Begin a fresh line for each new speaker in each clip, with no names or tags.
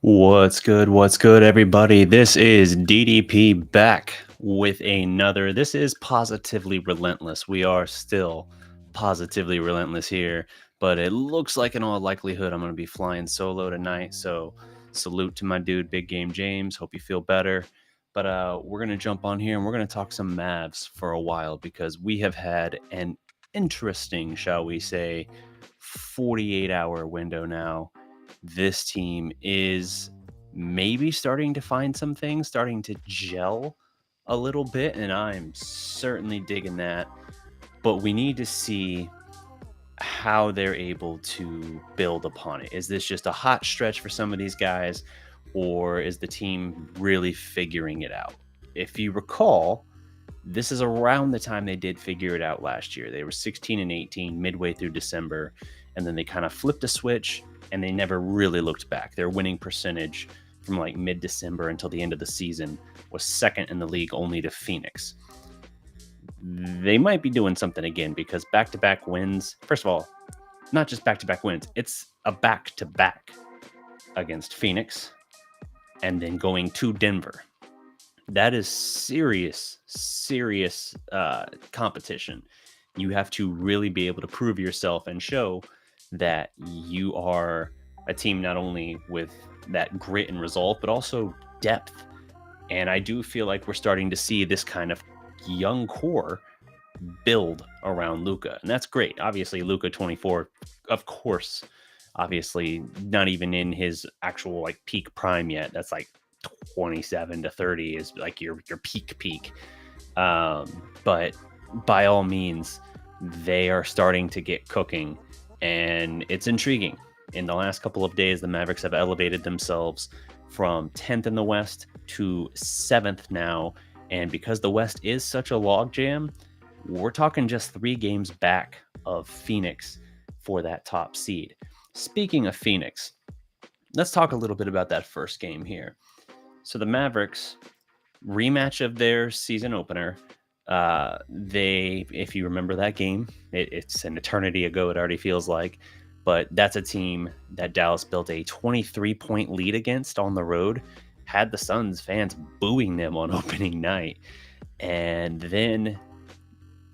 What's good? What's good, everybody? This is DDP back with another. This is Positively Relentless. We are still positively relentless here, but it looks like in all likelihood I'm going to be flying solo tonight. So, salute to my dude, Big Game James. Hope you feel better. But we're going to jump on here and we're going to talk some Mavs for a while because we have had an interesting, shall we say, 48-hour window now. This team is maybe starting to find some things, starting to gel a little bit, and I'm certainly digging that. But we need to see how they're able to build upon it. Is this just a hot stretch for some of these guys, or is the team really figuring it out? If you recall, this is around the time they did figure it out last year. They were 16 and 18 midway through December, and then they kind of flipped a switch and they never really looked back. Their winning percentage from like mid-December until the end of the season was second in the league only to Phoenix. They might be doing something again because back-to-back wins, first of all, not just back-to-back wins, it's a back-to-back against Phoenix and then going to Denver. That is serious competition. You have to really be able to prove yourself and show that you are a team not only with that grit and resolve, but also depth. And I do feel like we're starting to see this kind of young core build around Luka. And that's great. Obviously, Luka 24, of course, obviously not even in his actual like peak prime yet. That's like 27 to 30 is like your peak. But by all means, they are starting to get cooking, and it's intriguing. In the last couple of days, the Mavericks have elevated themselves from 10th in the West to 7th now. And because the West is such a logjam, we're talking just 3 games back of Phoenix for that top seed. Speaking of Phoenix, let's talk a little bit about that first game here. So the Mavericks, rematch of their season opener. If you remember that game, it's an eternity ago, it already feels like, but that's a team that Dallas built a 23-point lead against on the road, had the Suns fans booing them on opening night, and then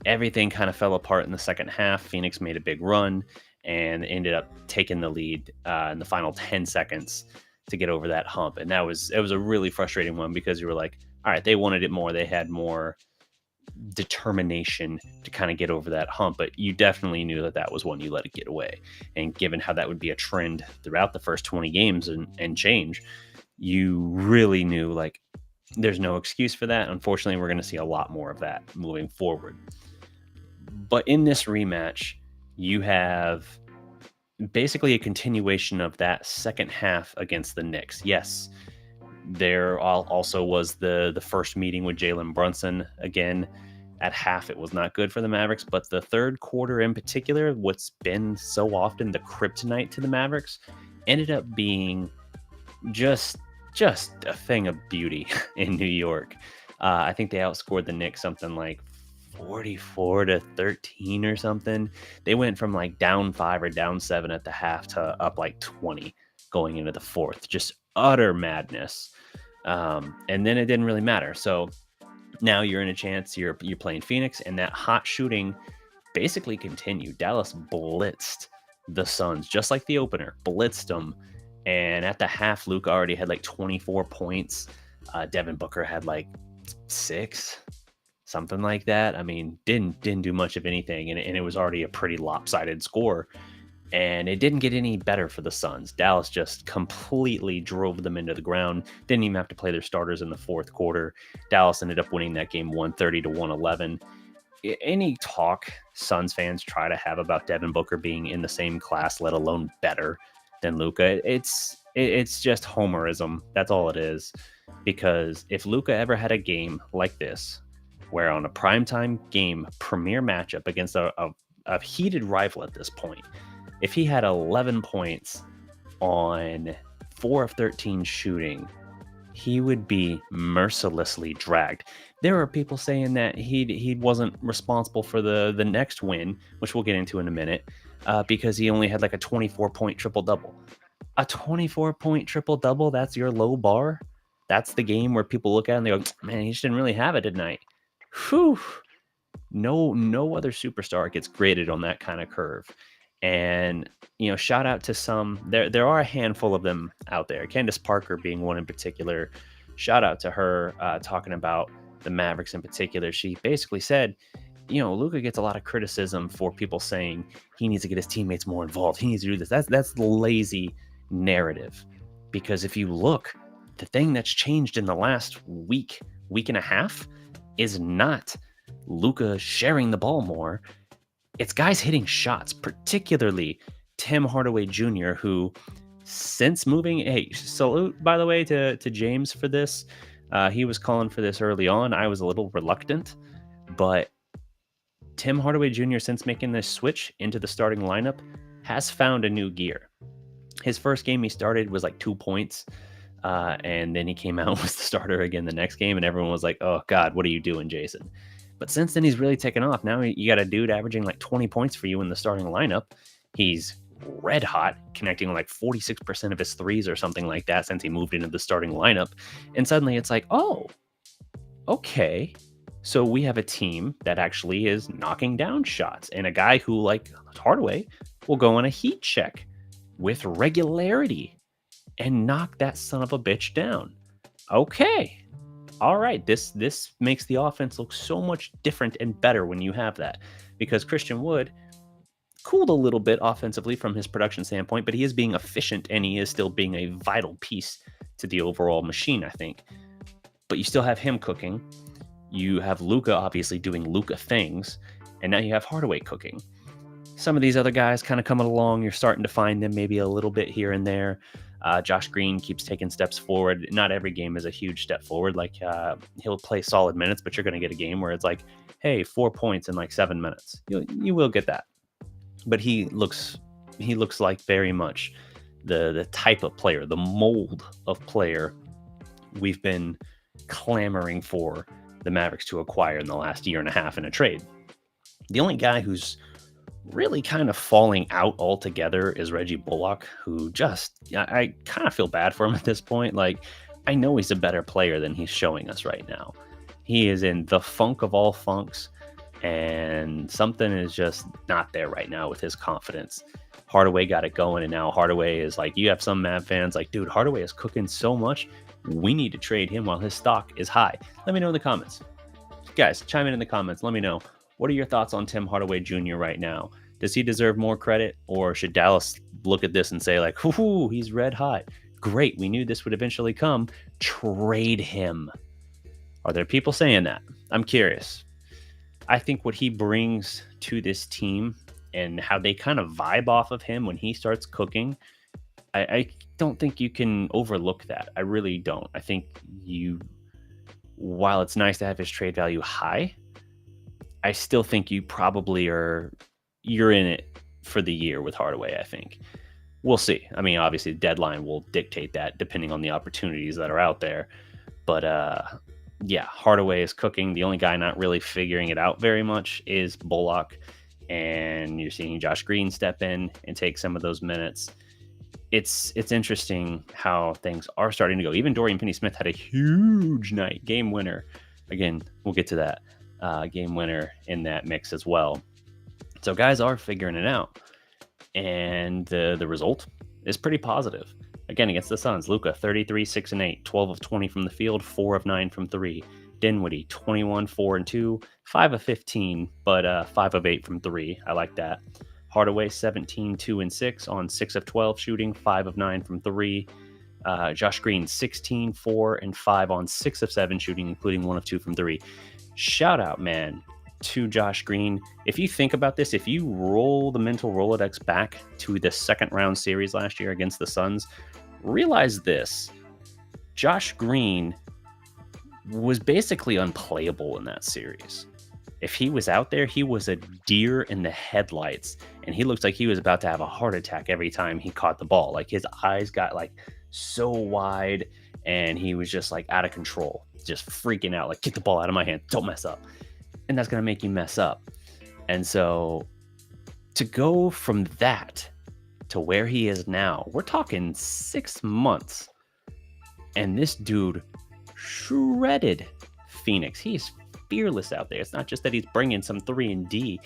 everything kind of fell apart in the second half. Phoenix made a big run and ended up taking the lead in the final 10 seconds to get over that hump. And it was a really frustrating one because you were like, all right, they wanted it more. They had more determination to kind of get over that hump, but you definitely knew that was one you let it get away. And given how that would be a trend throughout the first 20 games and change, you really knew like there's no excuse for that. Unfortunately, we're going to see a lot more of that moving forward. But in this rematch, you have basically a continuation of that second half against the Knicks. Yes, there also was the first meeting with Jalen Brunson. Again, at half, it was not good for the Mavericks, but the third quarter in particular, what's been so often the kryptonite to the Mavericks, ended up being just a thing of beauty in New York. I think they outscored the Knicks something like 44-13 or something. They went from like down 5 or down 7 at the half to up like 20 going into the fourth. Just utter madness. And then it didn't really matter. So now you're in a chance. You're playing Phoenix, and that hot shooting basically continued. Dallas blitzed the Suns just like the opener, blitzed them. And at the half, Luka already had like 24 points. Devin Booker had like 6. Something like that. I mean, didn't do much of anything, and it was already a pretty lopsided score, and it didn't get any better for the Suns. Dallas just completely drove them into the ground. Didn't even have to play their starters in the fourth quarter. Dallas ended up winning that game 130-111. Any talk Suns fans try to have about Devin Booker being in the same class, let alone better than Luka, it's just homerism. That's all it is. Because if Luka ever had a game like this, where on a primetime game, premier matchup against a heated rival at this point, if he had 11 points on 4 of 13 shooting, he would be mercilessly dragged. There are people saying that he wasn't responsible for the next win, which we'll get into in a minute, because he only had like a 24-point triple double. A 24-point triple double, that's your low bar. That's the game where people look at it and they go, man, he just didn't really have it tonight. Whew. No other superstar gets graded on that kind of curve. And shout out to some. There are a handful of them out there. Candace Parker being one in particular. Shout out to her, talking about the Mavericks in particular. She basically said, Luka gets a lot of criticism for people saying he needs to get his teammates more involved. He needs to do this. That's the lazy narrative. Because if you look, the thing that's changed in the last week and a half is not Luka sharing the ball more. It's guys hitting shots, particularly Tim Hardaway Jr., who since moving, hey, salute, by the way, to James for this. He was calling for this early on. I was a little reluctant, but Tim Hardaway Jr., since making this switch into the starting lineup, has found a new gear. His first game he started was like 2 points, and then he came out was the starter again the next game, and everyone was like, oh, God, what are you doing, Jason? But since then, he's really taken off. Now you got a dude averaging like 20 points for you in the starting lineup. He's red hot, connecting like 46% of his threes or something like that since he moved into the starting lineup. And suddenly it's like, oh, okay. So we have a team that actually is knocking down shots, and a guy who, like Hardaway, will go on a heat check with regularity and knock that son of a bitch down. Okay. All right, this makes the offense look so much different and better when you have that, because Christian Wood cooled a little bit offensively from his production standpoint, but he is being efficient and he is still being a vital piece to the overall machine, I think. But you still have him cooking. You have Luka obviously doing Luka things, and now you have Hardaway cooking. Some of these other guys kind of coming along. You're starting to find them maybe a little bit here and there. Josh Green keeps taking steps forward. Not every game is a huge step forward. Like he'll play solid minutes, but you're going to get a game where it's like, hey, 4 points in like 7 minutes. You will get that. But he looks like very much the type of player, the mold of player we've been clamoring for the Mavericks to acquire in the last year and a half in a trade. The only guy who's really kind of falling out altogether is Reggie Bullock, who I kind of feel bad for him at this point. Like, I know he's a better player than he's showing us right now. He is in the funk of all funks, and something is just not there right now with his confidence. Hardaway got it going, and now Hardaway is like, you have some Mav fans like, dude, Hardaway is cooking so much, we need to trade him while his stock is high. Let me know in the comments. Guys, chime in the comments. Let me know. What are your thoughts on Tim Hardaway Jr. right now? Does he deserve more credit, or should Dallas look at this and say like, "Ooh, he's red hot. Great, we knew this would eventually come. Trade him." Are there people saying that? I'm curious. I think what he brings to this team and how they kind of vibe off of him when he starts cooking, I don't think you can overlook that. I really don't. I think while it's nice to have his trade value high, I still think you probably you're in it for the year with Hardaway, I think. We'll see. I mean, obviously the deadline will dictate that depending on the opportunities that are out there. But yeah, Hardaway is cooking. The only guy not really figuring it out very much is Bullock. And you're seeing Josh Green step in and take some of those minutes. It's interesting how things are starting to go. Even Dorian Finney-Smith had a huge night, game winner. Again, we'll get to that. Game winner in that mix as well. So guys are figuring it out, and the result is pretty positive. Again, against the Suns, Luka 33, 6 and 8, 12 of 20 from the field, 4 of 9 from 3. Dinwiddie 21, 4 and 2, 5 of 15, but 5 of 8 from 3. I like that. Hardaway 17, 2 and 6 on 6 of 12 shooting, 5 of 9 from 3. Josh Green 16, 4 and 5 on 6 of 7 shooting, including 1 of 2 from 3. Shout out, man, to Josh Green. If you think about this, if you roll the mental Rolodex back to the second round series last year against the Suns, realize this. Josh Green was basically unplayable in that series. If he was out there, he was a deer in the headlights, and he looked like he was about to have a heart attack every time he caught the ball. Like, his eyes got like so wide, and he was just like out of control. just freaking out, like, get the ball out of my hand, don't mess up. And that's going to make you mess up. And so to go from that to where he is now, we're talking 6 months. And this dude shredded Phoenix. He's fearless out there. It's not just that he's bringing some 3 and D.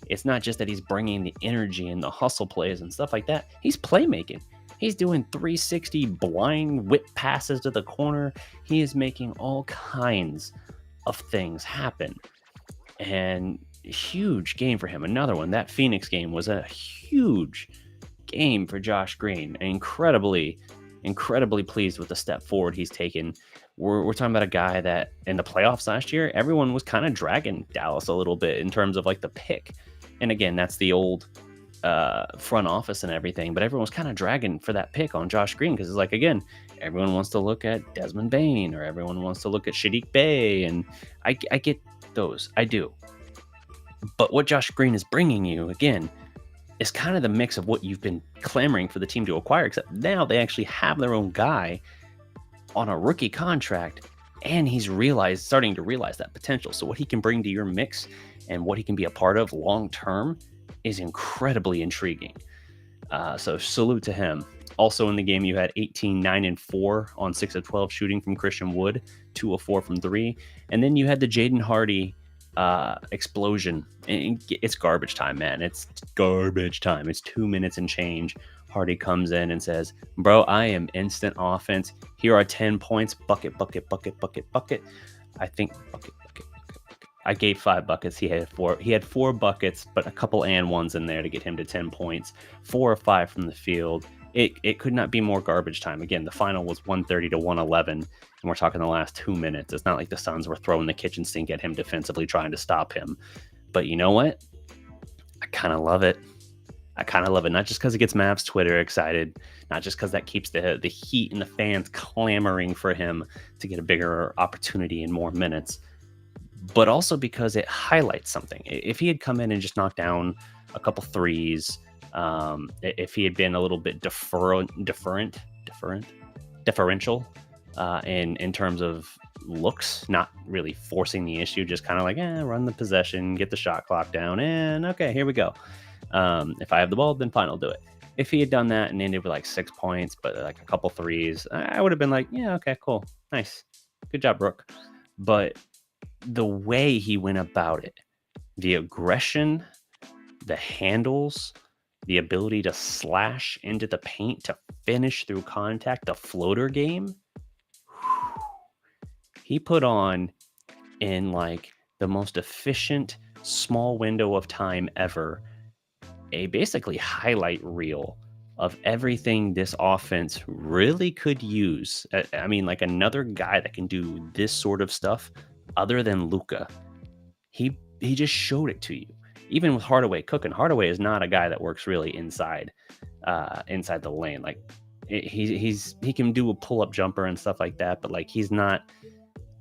It's not just that he's bringing the energy and the hustle plays and stuff like that. He's playmaking. He's doing 360 blind whip passes to the corner. He is making all kinds of things happen. And huge game for him. Another one. That Phoenix game was a huge game for Josh Green. Incredibly pleased with the step forward he's taken. We're talking about a guy that in the playoffs last year, everyone was kind of dragging Dallas a little bit in terms of like the pick. And again, that's the old front office and everything, but everyone was kind of dragging for that pick on Josh Green because it's like, again, everyone wants to look at Desmond Bane or everyone wants to look at Sadiq Bey, and I get those. I do. But what Josh Green is bringing you, again, is kind of the mix of what you've been clamoring for the team to acquire, except now they actually have their own guy on a rookie contract, and he's starting to realize that potential. So what he can bring to your mix and what he can be a part of long term is incredibly intriguing. So salute to him. Also in the game, you had 18, 9, and 4 on 6 of 12 shooting from Christian Wood, 2 of 4 from 3. And then you had the Jaden Hardy explosion. And it's garbage time, man. It's garbage time. It's 2 minutes and change. Hardy comes in and says, bro, I am instant offense. Here are 10 points. Bucket. I think bucket. I gave 5 buckets. He had 4. He had 4 buckets, but a couple and ones in there to get him to 10 points. 4 or 5 from the field. It could not be more garbage time. Again, the final was 130 to 111, and we're talking the last 2 minutes. It's not like the Suns were throwing the kitchen sink at him defensively, trying to stop him. But you know what? I kind of love it. Not just because it gets Mavs Twitter excited, not just because that keeps the Heat and the fans clamoring for him to get a bigger opportunity and more minutes, but also because it highlights something. If he had come in and just knocked down a couple threes, if he had been a little bit differential in terms of looks, not really forcing the issue, just kind of like, run the possession, get the shot clock down, and okay, here we go. If I have the ball, then fine, I'll do it. If he had done that and ended with like 6 points, but like a couple threes, I would have been like, yeah, okay, cool, nice, good job, Brooke. But the way he went about it, the aggression, the handles, the ability to slash into the paint, to finish through contact, the floater game, he put on in like the most efficient small window of time ever, a basically highlight reel of everything this offense really could use. I mean, like another guy that can do this sort of stuff other than Luka. He just showed it to you. Even with Hardaway cooking, Hardaway is not a guy that works really inside the lane. Like he can do a pull-up jumper and stuff like that, but like he's not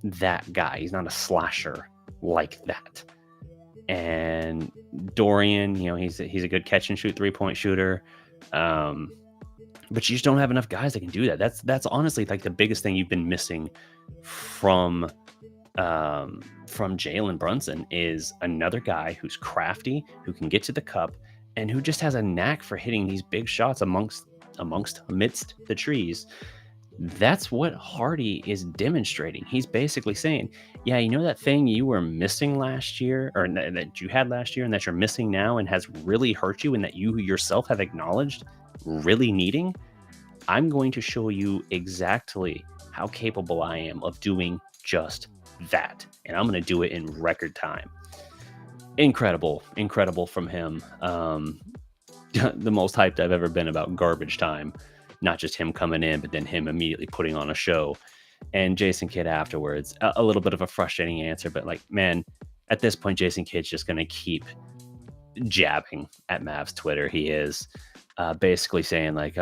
that guy. He's not a slasher like that. And Dorian, he's a good catch and shoot 3-point shooter. But you just don't have enough guys that can do that. That's honestly like the biggest thing you've been missing from Jalen Brunson, is another guy who's crafty, who can get to the cup, and who just has a knack for hitting these big shots amidst the trees. That's what Hardy is demonstrating. He's basically saying, yeah, that thing you were missing last year, or that you had last year and that you're missing now and has really hurt you and that you yourself have acknowledged really needing, I'm going to show you exactly how capable I am of doing just that. And I'm going to do it in record time. Incredible from him. The most hyped I've ever been about garbage time. Not just him coming in, but then him immediately putting on a show. And Jason Kidd afterwards, a little bit of a frustrating answer, but like, man, at this point, Jason Kidd's just going to keep jabbing at Mavs Twitter. He is basically saying like,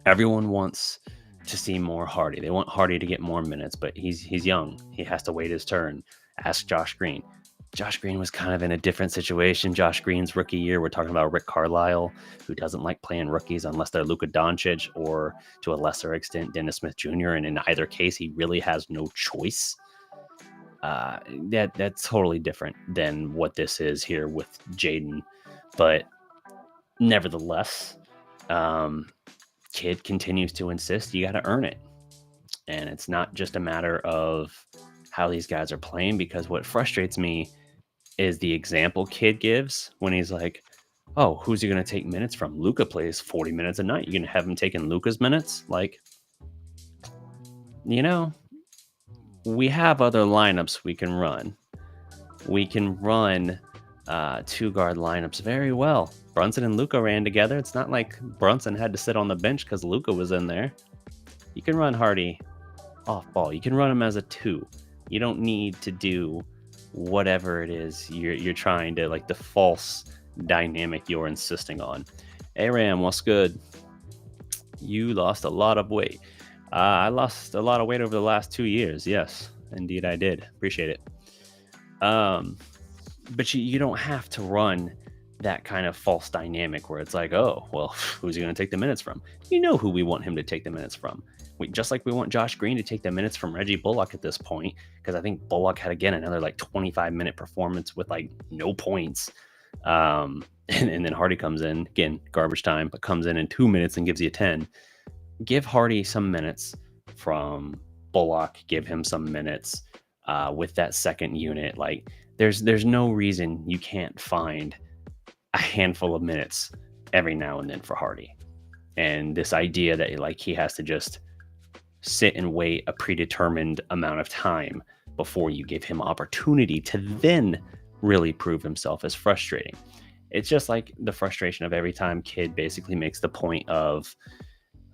everyone wants to see more Hardy. They want Hardy to get more minutes, but he's young. He has to wait his turn. Ask Josh Green. Josh Green was kind of in a different situation. Josh Green's rookie year, we're talking about Rick Carlisle, who doesn't like playing rookies unless they're Luka Doncic or to a lesser extent Dennis Smith Jr. And in either case, he really has no choice. That's totally different than what this is here with Jaden, but nevertheless, kid continues to insist you got to earn it, and it's not just a matter of how these guys are playing. Because what frustrates me is the example kid gives when he's like, "Oh, who's he going to take minutes from? Luka plays 40 minutes a night. You going to have him taking Luka's minutes?" Like, you know, we have other lineups we can run. We can run two guard lineups very well. Brunson and Luka ran together. It's not like Brunson had to sit on the bench because Luka was in there. You can run Hardy off ball. You can run him as a 2. You don't need to do whatever it is you're trying to, like, the false dynamic you're insisting on. Hey Ram, what's good? You lost a lot of weight. I lost a lot of weight over the last 2 years. Yes, indeed I did. Appreciate it. But you don't have to run that kind of false dynamic where it's like, oh, well, who's he going to take the minutes from? You know who we want him to take the minutes from. Just like we want Josh Green to take the minutes from Reggie Bullock at this point, because I think Bullock had, again, another like 25-minute performance with like no points. And then Hardy comes in, again, garbage time, but comes in 2 minutes and gives you 10. Give Hardy some minutes from Bullock. Give him some minutes with that second unit. Like, there's no reason you can't find a handful of minutes every now and then for Hardy. And this idea that like he has to just sit and wait a predetermined amount of time before you give him opportunity to then really prove himself is frustrating. It's just like the frustration of every time kid basically makes the point of,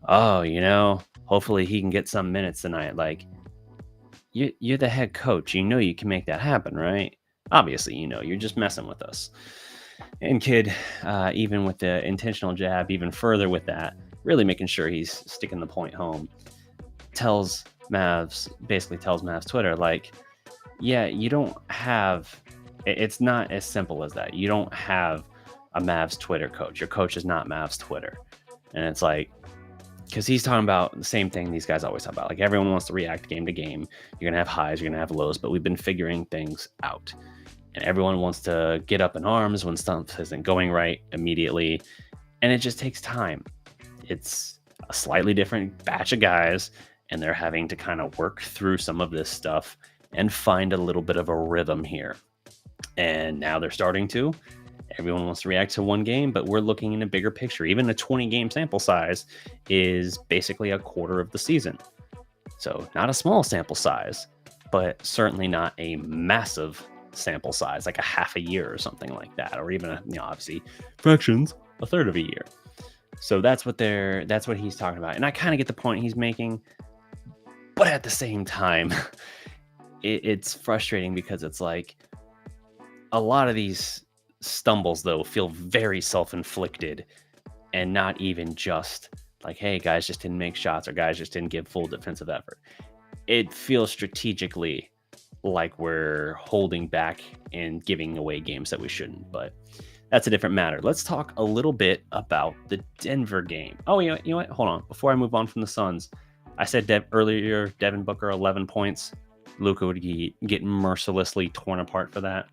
oh, hopefully he can get some minutes tonight. Like, you're the head coach. You can make that happen, right? Obviously, you're just messing with us. And kid, even with the intentional jab, even further with that, really making sure he's sticking the point home, basically tells Mavs Twitter, like, yeah, you don't have, it's not as simple as that. You don't have a Mavs Twitter coach. Your coach is not Mavs Twitter. And it's like, because he's talking about the same thing these guys always talk about. Like, everyone wants to react game to game. You're going to have highs, you're going to have lows, but we've been figuring things out. And everyone wants to get up in arms when stuff isn't going right immediately. And it just takes time. It's a slightly different batch of guys, and they're having to kind of work through some of this stuff and find a little bit of a rhythm here. And now they're starting to. Everyone wants to react to one game, but we're looking in a bigger picture. Even a 20-game sample size is basically a quarter of the season. So not a small sample size, but certainly not a massive sample size, like a half a year or something like that, or even obviously fractions, a third of a year. So that's what he's talking about. And I kind of get the point he's making, but at the same time, it's frustrating because it's like a lot of these stumbles though feel very self-inflicted, and not even just like, hey, guys just didn't make shots or guys just didn't give full defensive effort. It feels strategically like we're holding back and giving away games that we shouldn't, but that's a different matter. Let's talk a little bit about the Denver game. Oh, you know what? Hold on. Before I move on from the Suns, I said earlier, Devin Booker, 11 points. Luka would get mercilessly torn apart for that.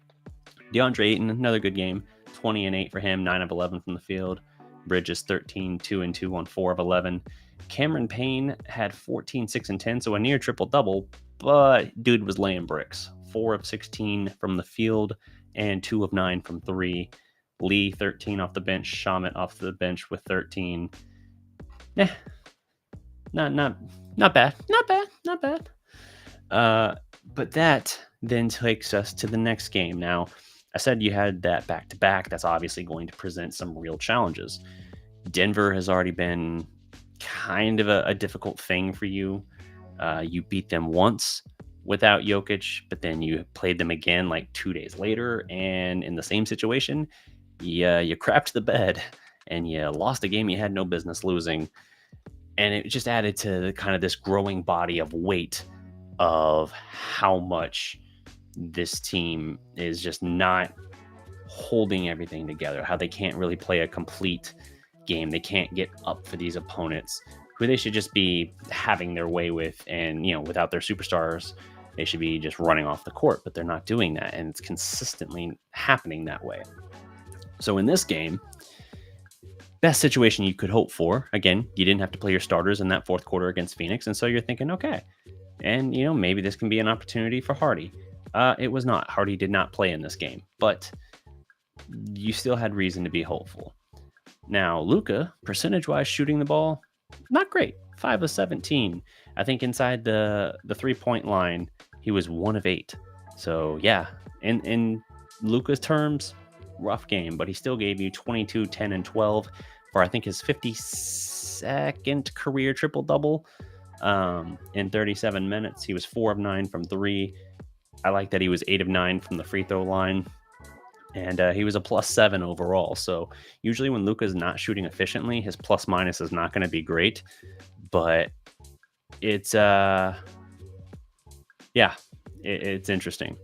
DeAndre Ayton, another good game. 20 and 8 for him, 9 of 11 from the field. Bridges 13, 2 and 2 on 4 of 11. Cameron Payne had 14, 6 and 10, so a near triple-double, but dude was laying bricks. 4 of 16 from the field and 2 of 9 from 3. Lee, 13 off the bench. Shamit off the bench with 13. Not bad. But that then takes us to the next game. Now, I said you had that back-to-back. That's obviously going to present some real challenges. Denver has already been kind of a difficult thing for you. You beat them once without Jokic, but then you played them again like 2 days later, and in the same situation, you crapped the bed and you lost a game you had no business losing. And it just added to kind of this growing body of weight of how much this team is just not holding everything together, how they can't really play a complete game. They can't get up for these opponents who they should just be having their way with. And, without their superstars, they should be just running off the court, but they're not doing that. And it's consistently happening that way. So in this game, best situation you could hope for, again, you didn't have to play your starters in that fourth quarter against Phoenix. And so you're thinking, okay, and, maybe this can be an opportunity for Hardy. It was not. Hardy did not play in this game, but you still had reason to be hopeful. Now, Luka, percentage-wise shooting the ball, not great. 5 of 17. I think inside the 3-point line, he was 1 of 8. So, yeah, in Luka's terms, rough game, but he still gave you 22, 10, and 12 for, I think, his 52nd career triple-double in 37 minutes. He was 4 of 9 from 3. I like that he was 8 of 9 from the free throw line. And he was a +7 overall. So usually when Luka's not shooting efficiently, his plus minus is not going to be great. But it's it's interesting.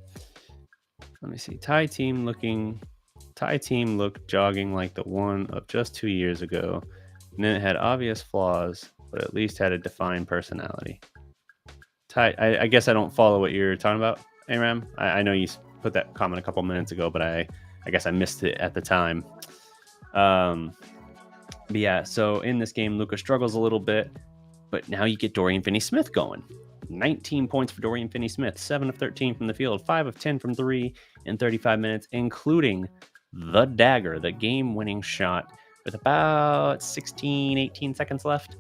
Let me see. Thai team looked jogging like the one of just 2 years ago. And then it had obvious flaws, but at least had a defined personality. Thai, I guess I don't follow what you're talking about, Aram. I know you put that comment a couple minutes ago, but I guess I missed it at the time. But yeah, so in this game, Luka struggles a little bit, but now you get Dorian Finney-Smith going. 19 points for Dorian Finney-Smith, 7 of 13 from the field, 5 of 10 from 3 in 35 minutes, including the dagger, the game-winning shot with about 16, 18 seconds left.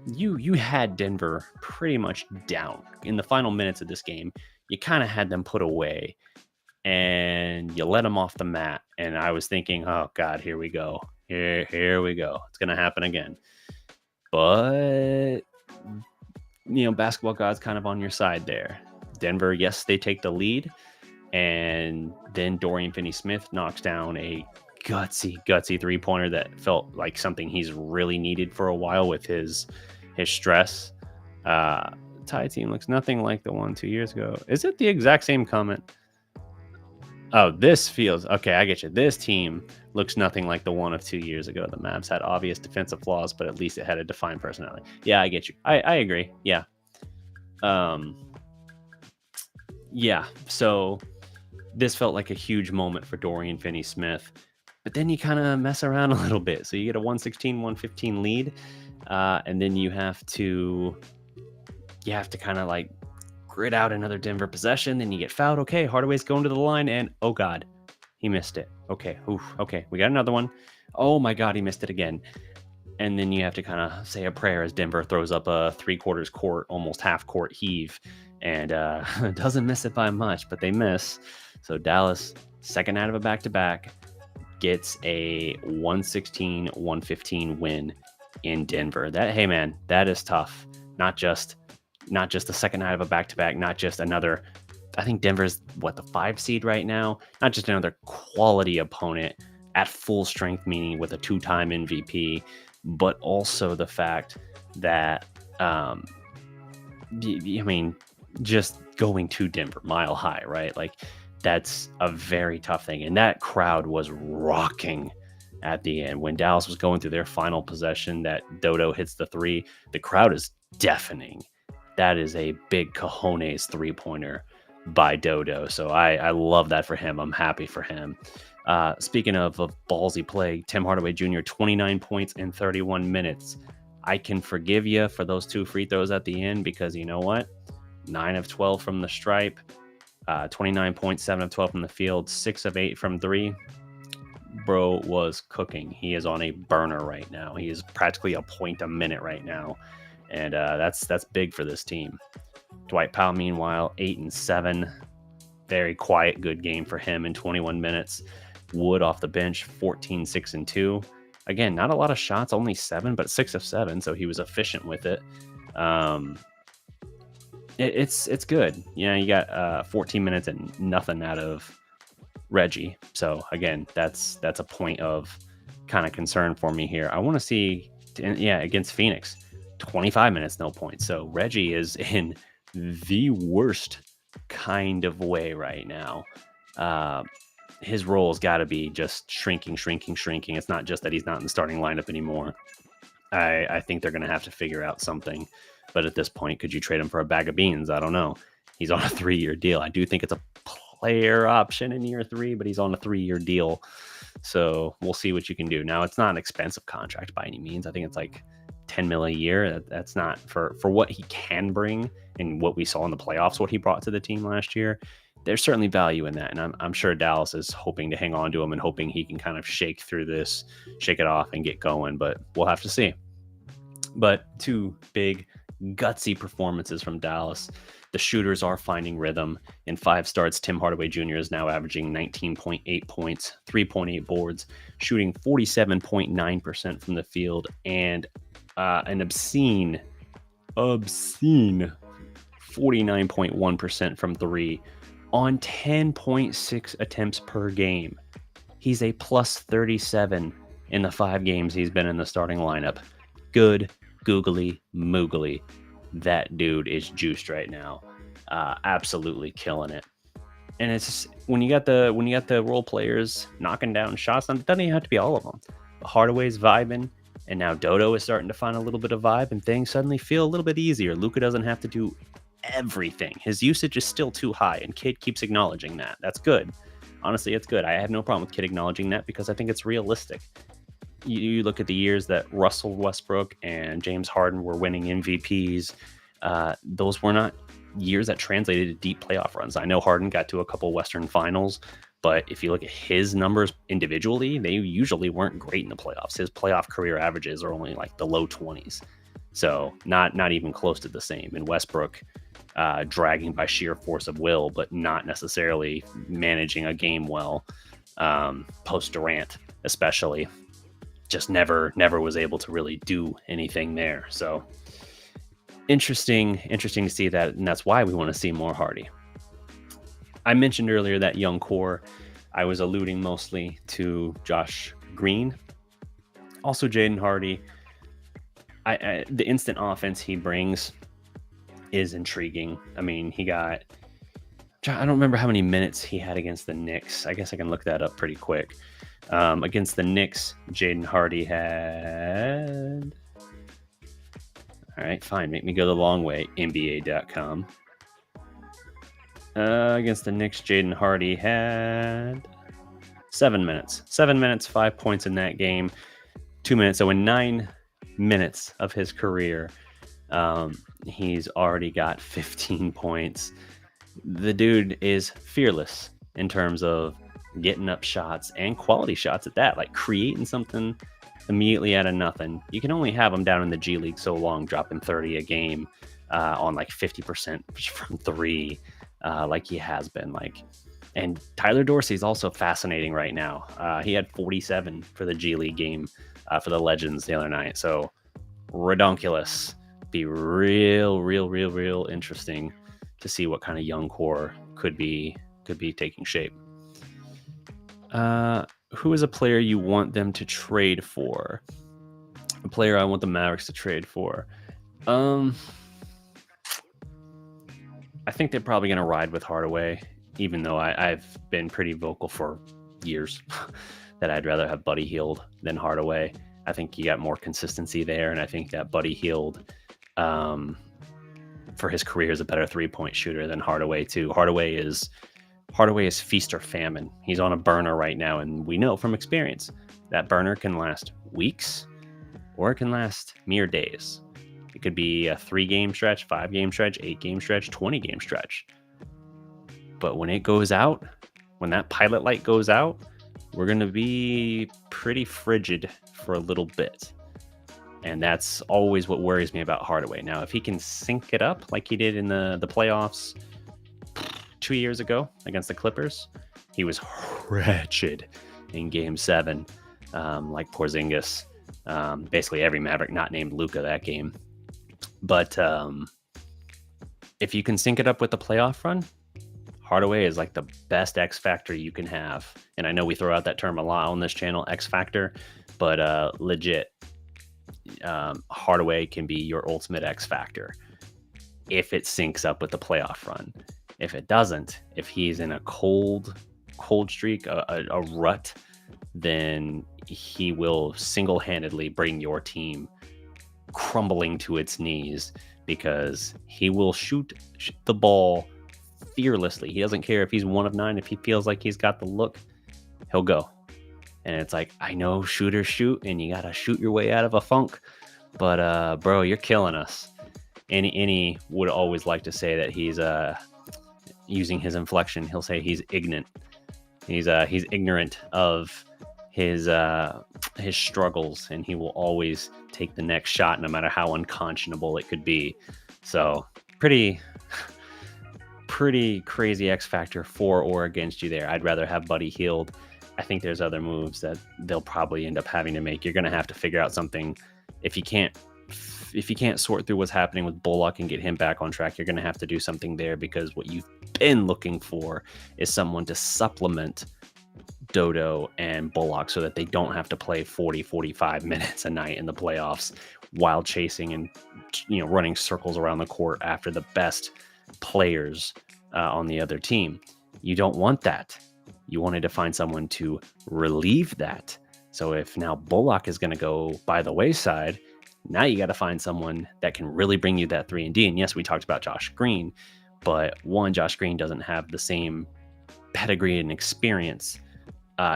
You had Denver pretty much down in the final minutes of this game. You kind of had them put away, and you let them off the mat. And I was thinking, oh God, here we go. Here we go. It's gonna happen again. But basketball God's kind of on your side there. Denver, yes, they take the lead, and then Dorian Finney-Smith knocks down a gutsy 3-pointer that felt like something he's really needed for a while with his stress. Thai team looks nothing like the one 2 years ago. Is it the exact same comment? Oh, this feels okay. I get you. This team looks nothing like the one of 2 years ago. The Mavs had obvious defensive flaws, but at least it had a defined personality. Yeah, I get you. I agree. Yeah. Yeah. So this felt like a huge moment for Dorian Finney-Smith, but then you kind of mess around a little bit. So you get a 116-115 lead, and then you have to kind of like grit out another Denver possession. Then you get fouled. Okay, Hardaway's going to the line, and oh God, he missed it. Okay, okay, we got another one. Oh my God, he missed it again. And then you have to kind of say a prayer as Denver throws up a 3/4 court, almost half court heave, and doesn't miss it by much, but they miss. So Dallas, second out of a back-to-back, gets a 116-115 win in Denver. Hey man, that is tough. Not just the second night of a back-to-back, not just another, I think Denver's the 5 seed right now, not just another quality opponent at full strength, meaning with a 2-time MVP, but also the fact that, just going to Denver, Mile High, right? Like, that's a very tough thing. And that crowd was rocking at the end. When Dallas was going through their final possession, that Dodo hits the 3, the crowd is deafening. That is a big cojones 3-pointer by Dodo. So I love that for him. I'm happy for him. Speaking of ballsy play, Tim Hardaway Jr., 29 points in 31 minutes. I can forgive you for those 2 free throws at the end, because you know what? 9 of 12 from the stripe, 29 points, 7 of 12 from the field, 6 of 8 from 3. Bro was cooking. He is on a burner right now. He is practically a point a minute right now. And that's big for this team. Dwight Powell, meanwhile, 8 and 7. Very quiet, good game for him in 21 minutes. Wood off the bench, 14, 6 and 2. Again, not a lot of shots, only 7, but 6 of 7, so he was efficient with it. It's good. You got 14 minutes and nothing out of Reggie. So again, that's a point of kind of concern for me here. I want to see, against Phoenix, 25 minutes, no points. So Reggie is in the worst kind of way right now. Uh, his role's got to be just shrinking, shrinking, shrinking. It's not just that he's not in the starting lineup anymore. I think they're going to have to figure out something. But at this point, could you trade him for a bag of beans? I don't know. He's on a 3-year deal. I do think it's a player option in year 3, but he's on a 3-year deal. So we'll see what you can do. Now, it's not an expensive contract by any means. I think it's like 10 mil a year. That's not for what he can bring and what we saw in the playoffs, what he brought to the team last year. There's certainly value in that. And I'm sure Dallas is hoping to hang on to him and hoping he can kind of shake through this, shake it off and get going. But we'll have to see. But 2 big gutsy performances from Dallas. The shooters are finding rhythm. In 5 starts, Tim Hardaway Jr. is now averaging 19.8 points, 3.8 boards, shooting 47.9% from the field, and an obscene 49.1% from 3 on 10.6 attempts per game. He's a plus 37 in the 5 games he's been in the starting lineup. Good googly moogly. That dude is juiced right now. Absolutely killing it. And it's just, when you got the role players knocking down shots, it doesn't even have to be all of them. But Hardaway's vibing, and now Dodo is starting to find a little bit of vibe, and things suddenly feel a little bit easier. Luka doesn't have to do everything. His usage is still too high, and Kid keeps acknowledging that. That's good. Honestly, it's good. I have no problem with Kid acknowledging that because I think it's realistic. You look at the years that Russell Westbrook and James Harden were winning MVPs. Those were not years that translated to deep playoff runs. I know Harden got to a couple Western Finals, but if you look at his numbers individually, they usually weren't great in the playoffs. His playoff career averages are only like the low 20s. So not even close to the same. And Westbrook dragging by sheer force of will, but not necessarily managing a game well. Post Durant, especially, just never was able to really do anything there. So interesting to see that, and that's why we want to see more Hardy. I mentioned earlier that young core. I was alluding mostly to Josh Green, also Jaden Hardy. The instant offense he brings is intriguing. I mean, I don't remember how many minutes he had against the Knicks. I guess I can look that up pretty quick. Against the Knicks, Jaden Hardy had... All right, fine. Make me go the long way, NBA.com. Against the Knicks, Jaden Hardy had 7 minutes. 7 minutes, 5 points in that game. 2 minutes. So in 9 minutes of his career, he's already got 15 points. The dude is fearless in terms of getting up shots and quality shots at that, like creating something immediately out of nothing. You can only have him down in the G League so long, dropping 30 a game on like 50% from 3, like he has been. And Tyler Dorsey's also fascinating right now. He had 47 for the G League game for the Legends the other night. So redonkulous. Be real interesting to see what kind of young core could be taking shape. Who is a player you want them to trade for? A player I want the Mavericks to trade for. I think they're probably going to ride with Hardaway, even though I've been pretty vocal for years that I'd rather have Buddy Hield than Hardaway. I think you got more consistency there, and I think that Buddy Hield, for his career, is a better 3-point shooter than Hardaway too. Hardaway is feast or famine. He's on a burner right now, and we know from experience that burner can last weeks or it can last mere days. It could be a 3-game stretch, 5-game stretch, 8-game stretch, 20-game stretch. But when it goes out, when that pilot light goes out, we're going to be pretty frigid for a little bit. And that's always what worries me about Hardaway. Now, if he can sync it up like he did in the playoffs 2 years ago against the Clippers, he was wretched in Game 7, like Porzingis. Basically every Maverick not named Luka that game. But if you can sync it up with the playoff run, Hardaway is like the best X factor you can have. And I know we throw out that term a lot on this channel, X factor, but legit, Hardaway can be your ultimate X factor if it syncs up with the playoff run. If it doesn't, if he's in a cold streak, a rut, then he will single-handedly bring your team crumbling to its knees because he will shoot the ball fearlessly. He doesn't care if he's 1 of 9. If he feels like he's got the look, he'll go. And it's like, I know shooters shoot and you got to shoot your way out of a funk, but bro, you're killing us. Any would always like to say that he's using his inflection. He'll say he's ignorant. He's ignorant of his struggles, and he will always take the next shot, no matter how unconscionable it could be. So pretty crazy X factor for or against you there. I'd rather have Buddy healed. I think there's other moves that they'll probably end up having to make. You're going to have to figure out something. If you can't sort through what's happening with Bullock and get him back on track, you're going to have to do something there, because what you've been looking for is someone to supplement Dodo and Bullock so that they don't have to play 45 minutes a night in the playoffs while chasing and running circles around the court after the best players on the other team. You don't want that. You wanted to find someone to relieve that. So if now Bullock is going to go by the wayside, now you got to find someone that can really bring you that 3-and-D. And yes, we talked about Josh Green, but one, Josh Green doesn't have the same pedigree and experience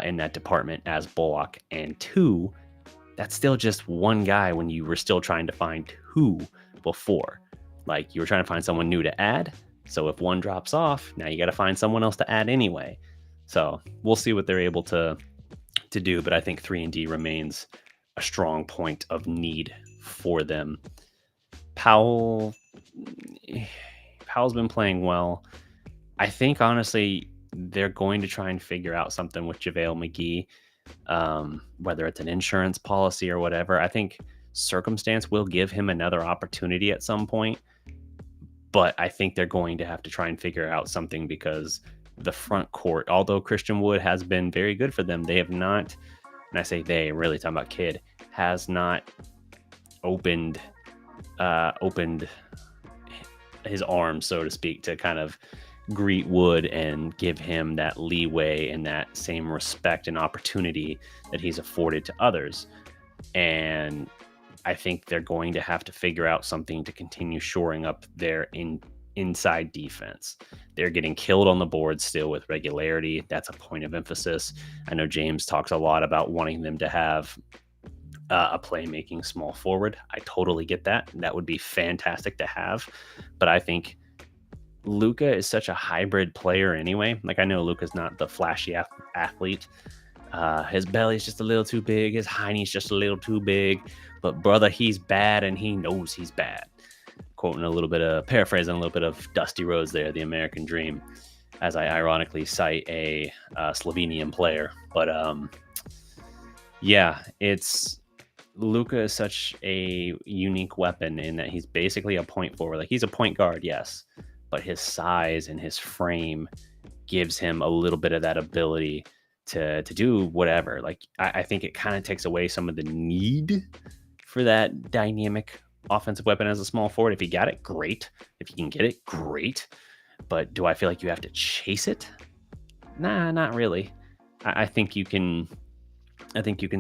in that department as Bullock. And two, that's still just one guy when you were still trying to find two before. Like, you were trying to find someone new to add. So if one drops off, now you got to find someone else to add anyway. So we'll see what they're able to do. But I think 3-and-D remains a strong point of need for them. Powell's been playing well. I think, honestly, they're going to try and figure out something with JaVale McGee, whether it's an insurance policy or whatever. I think circumstance will give him another opportunity at some point, but I think they're going to have to try and figure out something, because the front court, although Christian Wood has been very good for them, they have not, and I say they, really talking about Kid, has not opened his arms, so to speak, to kind of greet Wood and give him that leeway and that same respect and opportunity that he's afforded to others. And I think they're going to have to figure out something to continue shoring up their inside defense. They're getting killed on the board still with regularity. That's a point of emphasis. I know James talks a lot about wanting them to have a playmaking small forward. I totally get that. That would be fantastic to have. But I think Luka is such a hybrid player anyway. Like, I know Luka's not the flashy athlete. His belly's just a little too big. His hiney's just a little too big. But brother, he's bad, and he knows he's bad. Quoting a little bit of, paraphrasing a little bit of Dusty Rhodes there, The American Dream, as I ironically cite a Slovenian player. But yeah, Luka is such a unique weapon in that he's basically a point forward. Like, he's a point guard, yes, but his size and his frame gives him a little bit of that ability to do whatever. Like, I think it kind of takes away some of the need for that dynamic offensive weapon as a small forward. If you got it, great. If you can get it, great. But do I feel like you have to chase it? Nah, not really. I think you can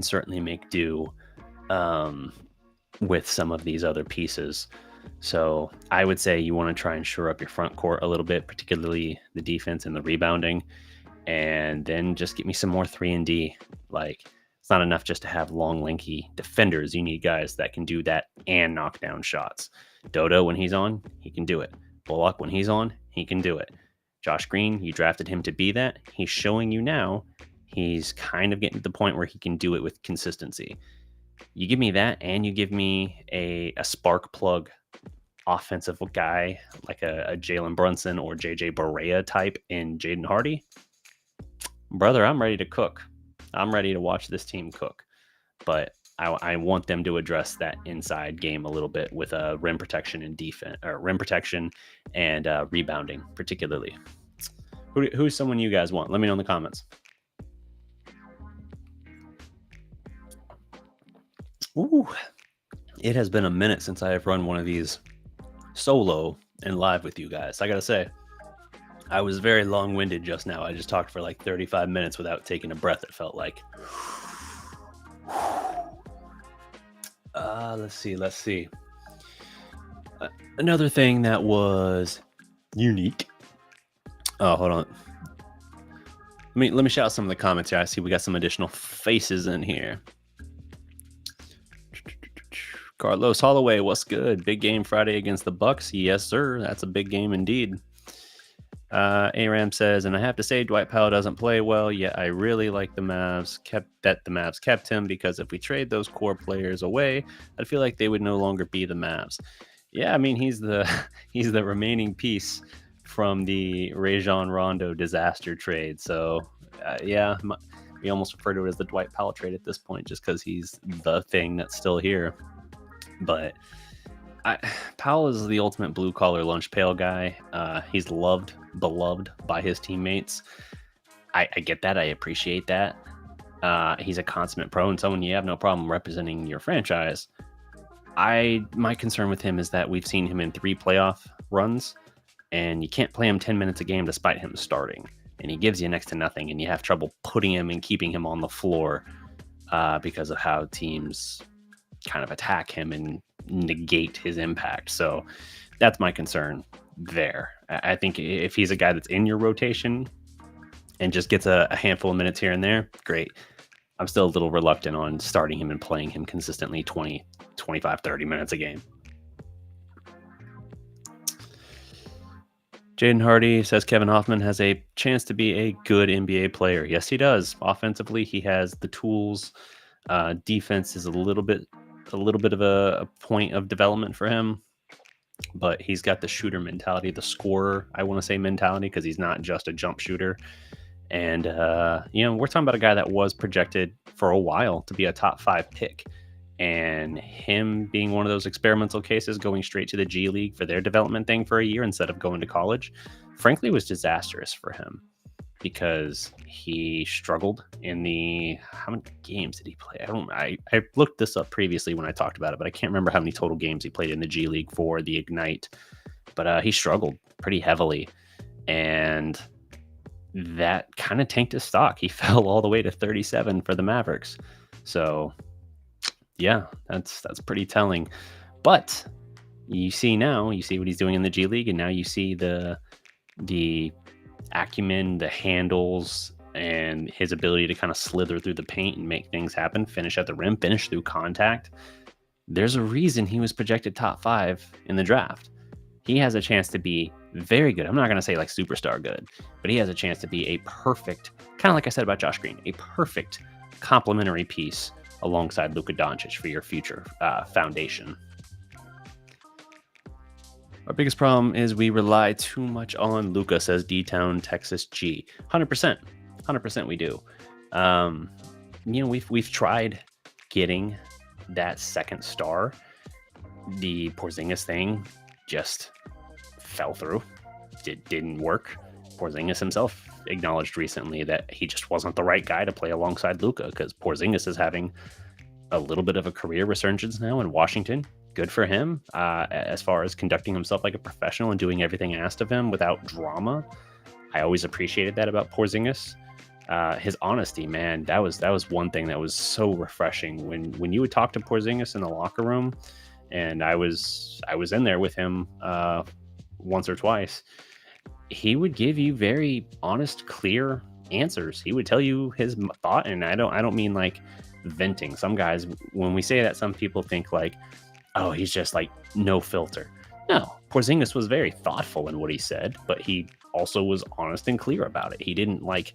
certainly make do with some of these other pieces. So I would say you want to try and shore up your front court a little bit, particularly the defense and the rebounding, and then just get me some more 3-and-D. Like, it's not enough just to have long, lanky defenders. You need guys that can do that and knock down shots. Dodo, when he's on, he can do it. Bullock, when he's on, he can do it. Josh Green, you drafted him to be that. He's showing you now he's kind of getting to the point where he can do it with consistency. You give me that, and you give me a spark plug offensive guy like a Jalen Brunson or JJ Barea type in Jaden Hardy. Brother, I'm ready to cook. I'm ready to watch this team cook. But I want them to address that inside game a little bit with rim protection and defense, or rim protection and rebounding, particularly. Who's someone you guys want? Let me know in the comments. Ooh, it has been a minute since I have run one of these solo and live with you guys. I gotta say, I was very long-winded just now. I just talked for like 35 minutes without taking a breath, it felt like. Let's see. Uh, Another thing that was unique. Oh, hold on. Let me shout out some of the comments here. I see we got some additional faces in here. Carlos Holloway, what's good? Big game Friday against the Bucks. Yes, sir. That's a big game indeed. Aram says, and I have to say, Dwight Powell doesn't play well, yet I really like the Mavs kept him, because if we trade those core players away, I feel like they would no longer be the Mavs. Yeah, I mean, he's the he's the remaining piece from the Rajon Rondo disaster trade. So, we almost refer to it as the Dwight Powell trade at this point, just because he's the thing that's still here. But Powell is the ultimate blue collar lunch pail guy. He's beloved by his teammates. I get that. I appreciate that. He's a consummate pro and someone you have no problem representing your franchise. My concern with him is that we've seen him in 3 playoff runs, and you can't play him 10 minutes a game despite him starting. And he gives you next to nothing, and you have trouble putting him and keeping him on the floor because of how teams kind of attack him and negate his impact. So that's my concern there. I think if he's a guy that's in your rotation and just gets a handful of minutes here and there, great. I'm still a little reluctant on starting him and playing him consistently 20, 25, 30 minutes a game. Jaden Hardy says Kevin Hoffman has a chance to be a good NBA player. Yes, he does. Offensively, he has the tools. Defense is a little bit of a point of development for him, but he's got the shooter mentality, the scorer, I want to say mentality, because he's not just a jump shooter. And, we're talking about a guy that was projected for a while to be a top 5 pick. And him being one of those experimental cases, going straight to the G League for their development thing for a year instead of going to college, frankly, was disastrous for him, because he struggled in how many games did he play? I looked this up previously when I talked about it, but I can't remember how many total games he played in the G League for the Ignite. But he struggled pretty heavily, and that kind of tanked his stock. He fell all the way to 37 for the Mavericks. So yeah, that's pretty telling. But you see what he's doing in the G League, and now you see the acumen, the handles, and his ability to kind of slither through the paint and make things happen, finish at the rim, finish through contact. There's a reason he was projected top 5 in the draft. He has a chance to be very good. I'm not going to say like superstar good, but he has a chance to be a perfect, kind of like I said about Josh Green, a perfect complementary piece alongside Luka Doncic for your future foundation. Our biggest problem is we rely too much on Luka, says D-Town Texas G. 100% we do. We've tried getting that second star. The Porzingis thing just fell through. It didn't work. Porzingis himself acknowledged recently that he just wasn't the right guy to play alongside Luka, because Porzingis is having a little bit of a career resurgence now in Washington. Good for him as far as conducting himself like a professional and doing everything asked of him without drama. I always appreciated that about Porzingis. His honesty, man, that was one thing that was so refreshing when you would talk to Porzingis in the locker room, and I was in there with him once or twice. He would give you very honest, clear answers. He would tell you his thought, and I don't mean like venting. Some guys, when we say that, some people think like, oh, he's just like no filter. No, Porzingis was very thoughtful in what he said, but he also was honest and clear about it. He didn't like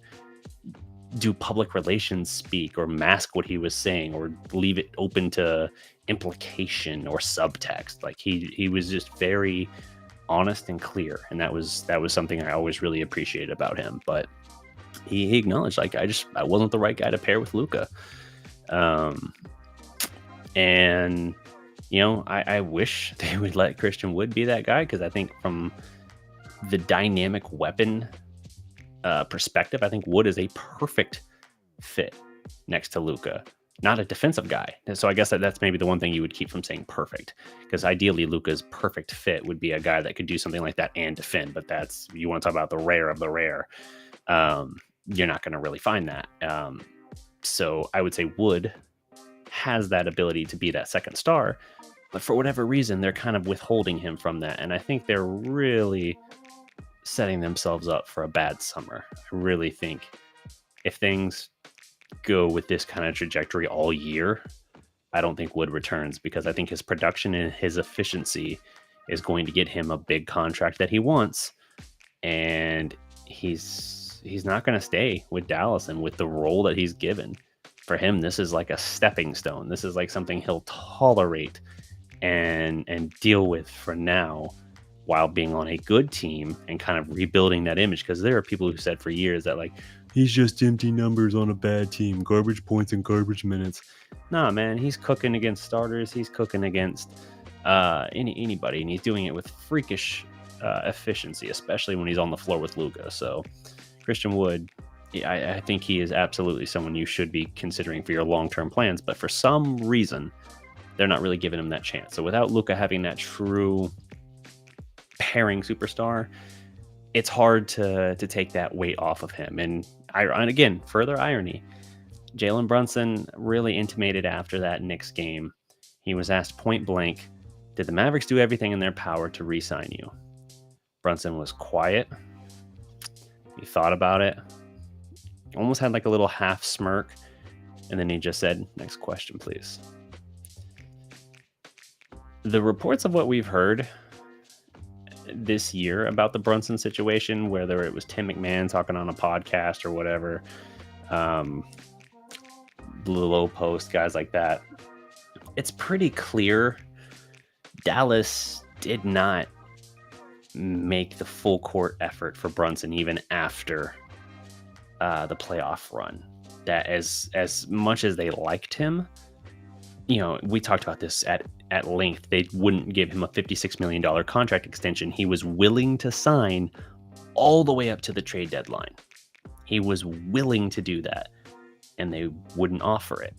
do public relations speak or mask what he was saying or leave it open to implication or subtext. Like he was just very honest and clear, and that was something I always really appreciated about him. But he acknowledged like I wasn't the right guy to pair with Luka. And I wish they would let Christian Wood be that guy, because I think from the dynamic weapon perspective, I think Wood is a perfect fit next to Luka. not a defensive guy. And so I guess that's maybe the one thing you would keep from saying perfect, because ideally Luka's perfect fit would be a guy that could do something like that and defend. But that's, you want to talk about the rare of the rare. Um, you're not going to really find that. So I would say Wood has that ability to be that second star, but for whatever reason, they're kind of withholding him from that. And I think they're really setting themselves up for a bad summer. I really think if things go with this kind of trajectory all year, I don't think Wood returns, because I think his production and his efficiency is going to get him a big contract that he wants. And he's not going to stay with Dallas and with the role that he's given. For him, this is like a stepping stone. This is like something he'll tolerate and deal with for now, while being on a good team and kind of rebuilding that image. Because there are people who said for years that, like, he's just empty numbers on a bad team, garbage points and garbage minutes. Nah, man, he's cooking against starters. He's cooking against anybody, and he's doing it with freakish efficiency, especially when he's on the floor with Luka. So Christian Wood, yeah, I think he is absolutely someone you should be considering for your long-term plans. But for some reason, they're not really giving him that chance. So without Luka having that true pairing superstar, it's hard to take that weight off of him. And again, further irony, Jalen Brunson really intimated after that Knicks game, he was asked point blank, did the Mavericks do everything in their power to re-sign you? Brunson was quiet. He thought about it, almost had like a little half smirk, and then he just said, next question, please. The reports of what we've heard this year about the Brunson situation, whether it was Tim McMahon talking on a podcast or whatever, Blue Low Post, guys like that, it's pretty clear Dallas did not make the full court effort for Brunson even after the playoff run. That as much as they liked him, we talked about this at length. They wouldn't give him a $56 million contract extension. He was willing to sign all the way up to the trade deadline. He was willing to do that, and they wouldn't offer it.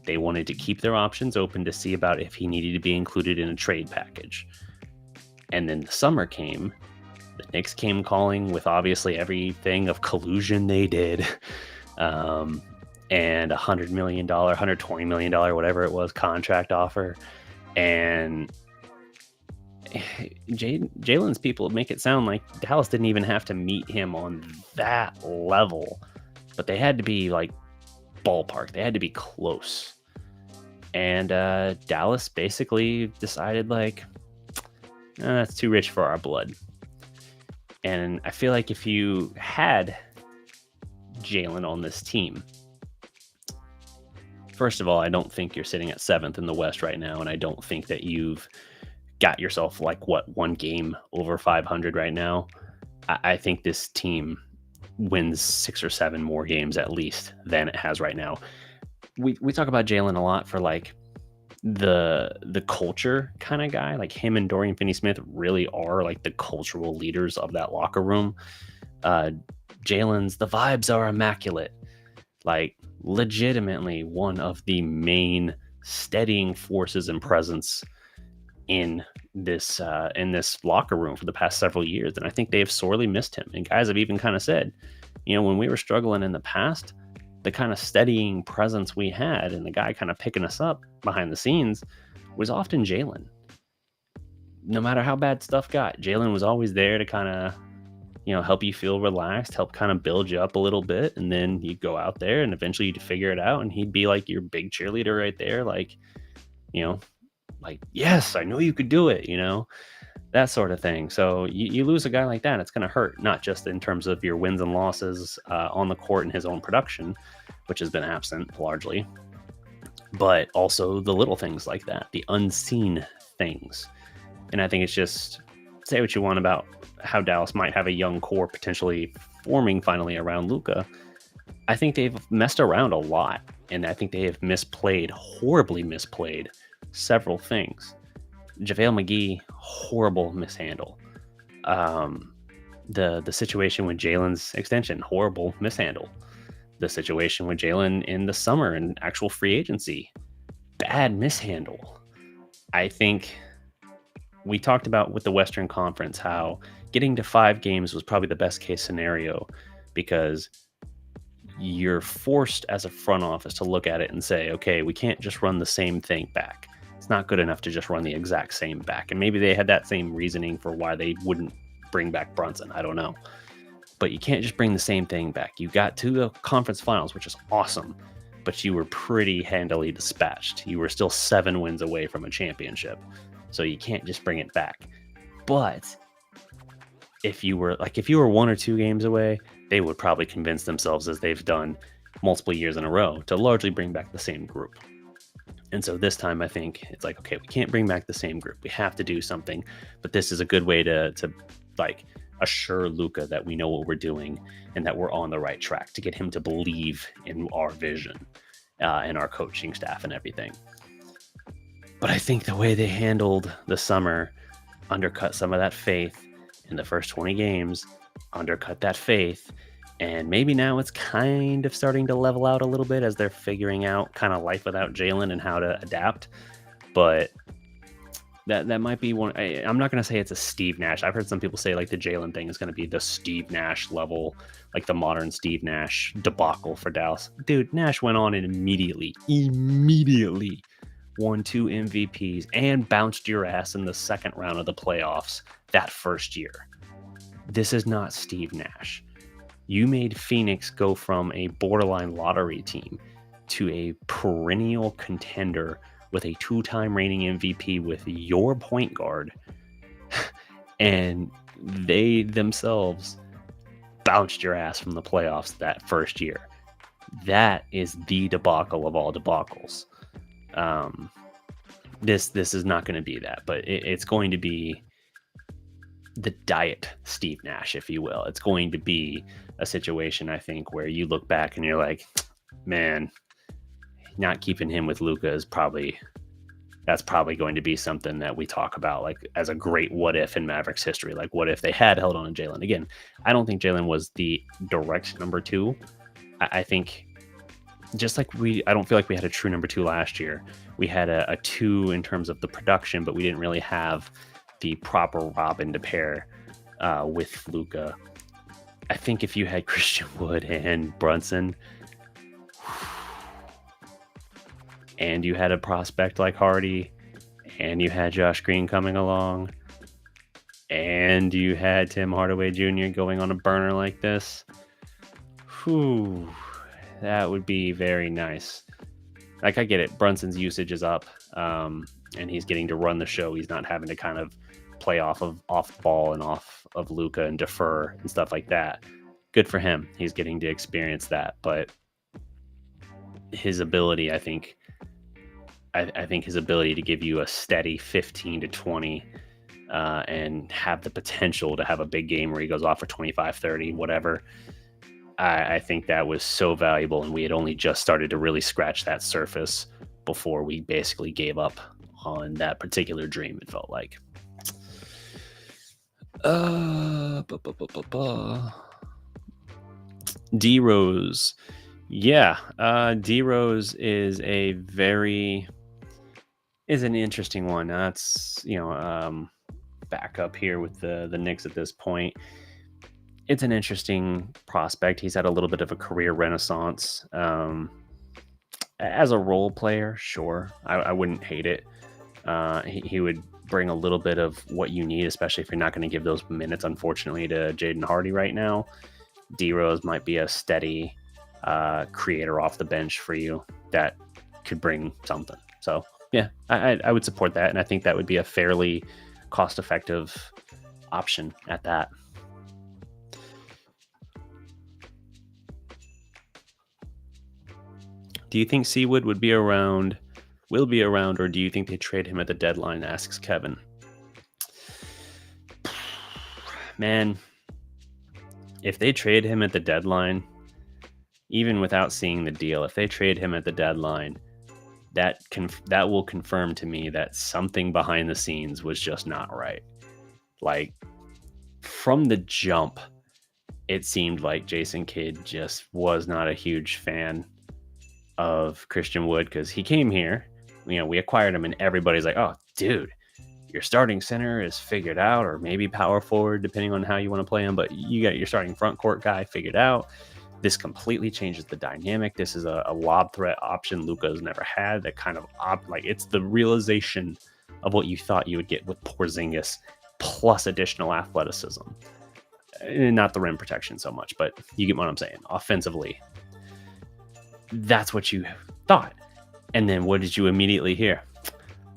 They wanted to keep their options open to see about if he needed to be included in a trade package. And then the summer came. The Knicks came calling with obviously everything of collusion they did. And $100 million, $120 million, whatever it was, contract offer. And Jalen's people make it sound like Dallas didn't even have to meet him on that level, but they had to be like ballpark. They had to be close. And Dallas basically decided, like, that's too rich for our blood. And I feel like if you had Jalen on this team, first of all, I don't think you're sitting at 7th in the West right now, and I don't think that you've got yourself one game over 500 right now. I think this team wins 6 or 7 more games at least than it has right now. We talk about Jalen a lot for like the culture kind of guy. Like him and Dorian Finney-Smith really are like the cultural leaders of that locker room. Jalen's, the vibes are immaculate. Like legitimately one of the main steadying forces and presence in this locker room for the past several years. And I think they have sorely missed him. And guys have even kind of said, when we were struggling in the past, the kind of steadying presence we had and the guy kind of picking us up behind the scenes was often Jalen. No matter how bad stuff got, Jalen was always there to kind of, help you feel relaxed, help kind of build you up a little bit. And then you go out there and eventually you'd figure it out. And he'd be like your big cheerleader right there. Like, like, yes, I know you could do it, that sort of thing. So you lose a guy like that, it's going to hurt, not just in terms of your wins and losses on the court and his own production, which has been absent largely, but also the little things like that, the unseen things. And I think it's just, say what you want about how Dallas might have a young core potentially forming finally around Luka. I think they've messed around a lot, and I think they have horribly misplayed several things. JaVale McGee, horrible mishandle. The situation with Jalen's extension, horrible mishandle. the situation with Jalen in the summer and actual free agency. Bad mishandle. I think we talked about with the Western Conference how getting to 5 games was probably the best case scenario because you're forced as a front office to look at it and say, okay, we can't just run the same thing back. It's not good enough to just run the exact same back. And maybe they had that same reasoning for why they wouldn't bring back Brunson. I don't know. But you can't just bring the same thing back. You got to the conference finals, which is awesome, but you were pretty handily dispatched. You were still 7 wins away from a championship. So you can't just bring it back. But if you were 1 or 2 games away, they would probably convince themselves, as they've done multiple years in a row, to largely bring back the same group. And so this time I think it's like, okay, we can't bring back the same group. We have to do something. But this is a good way to like assure Luka that we know what we're doing and that we're on the right track, to get him to believe in our vision and our coaching staff and everything. But I think the way they handled the summer undercut some of that faith in the first 20 games, undercut that faith. And maybe now it's kind of starting to level out a little bit as they're figuring out kind of life without Jalen and how to adapt. But that might be one. I'm not going to say it's a Steve Nash. I've heard some people say like the Jalen thing is going to be the Steve Nash level, like the modern Steve Nash debacle for Dallas. Dude, Nash went on and immediately won 2 MVPs and bounced your ass in the second round of the playoffs that first year. This is not Steve Nash. You made Phoenix go from a borderline lottery team to a perennial contender with a 2-time reigning MVP with your point guard, and they themselves bounced your ass from the playoffs that first year. That is the debacle of all debacles. This is not going to be that, but it's going to be the diet Steve Nash, if you will. It's going to be a situation, I think, where you look back and you're like, man, not keeping him with Luka is probably going to be something that we talk about like as a great what if in Mavericks history. Like, what if they had held on to Jalen? Again, I don't think Jalen was the direct number 2. I think just like I don't feel like we had a true number 2 last year. We had a 2 in terms of the production, but we didn't really have the proper Robin to pair with Luka. I think if you had Christian Wood and Brunson, and you had a prospect like Hardy, and you had Josh Green coming along, and you had Tim Hardaway Jr. going on a burner like this, that would be very nice. Like, I get it. Brunson's usage is up, and he's getting to run the show. He's not having to kind of play off the ball and off of Luka and defer and stuff like that. Good for him. He's getting to experience that. But his ability, I think his ability to give you a steady 15 to 20 and have the potential to have a big game where he goes off for 25, 30, whatever. I think that was so valuable, and we had only just started to really scratch that surface before we basically gave up on that particular dream, it felt like. D-Rose. Yeah, D-Rose is an interesting one. That's, back up here with the Knicks at this point. It's an interesting prospect. He's had a little bit of a career renaissance. As a role player, sure, I wouldn't hate it. He would bring a little bit of what you need, especially if you're not going to give those minutes, unfortunately, to Jaden Hardy right now. D-Rose might be a steady creator off the bench for you that could bring something. So, yeah, I would support that, and I think that would be a fairly cost-effective option at that. Do you think Seawood will be around, or do you think they trade him at the deadline, asks Kevin. Man, if they trade him at the deadline, even without seeing the deal, if they trade him at the deadline, that will confirm to me that something behind the scenes was just not right. Like, from the jump, it seemed like Jason Kidd just was not a huge fan of Christian Wood because he came here. We acquired him, and everybody's like, "Oh, dude, your starting center is figured out, or maybe power forward, depending on how you want to play him. But you got your starting front court guy figured out. This completely changes the dynamic. This is a lob threat option Luka's never had. That kind of like it's the realization of what you thought you would get with Porzingis plus additional athleticism. Not the rim protection so much, but you get what I'm saying. Offensively, that's what you thought. And then what did you immediately hear?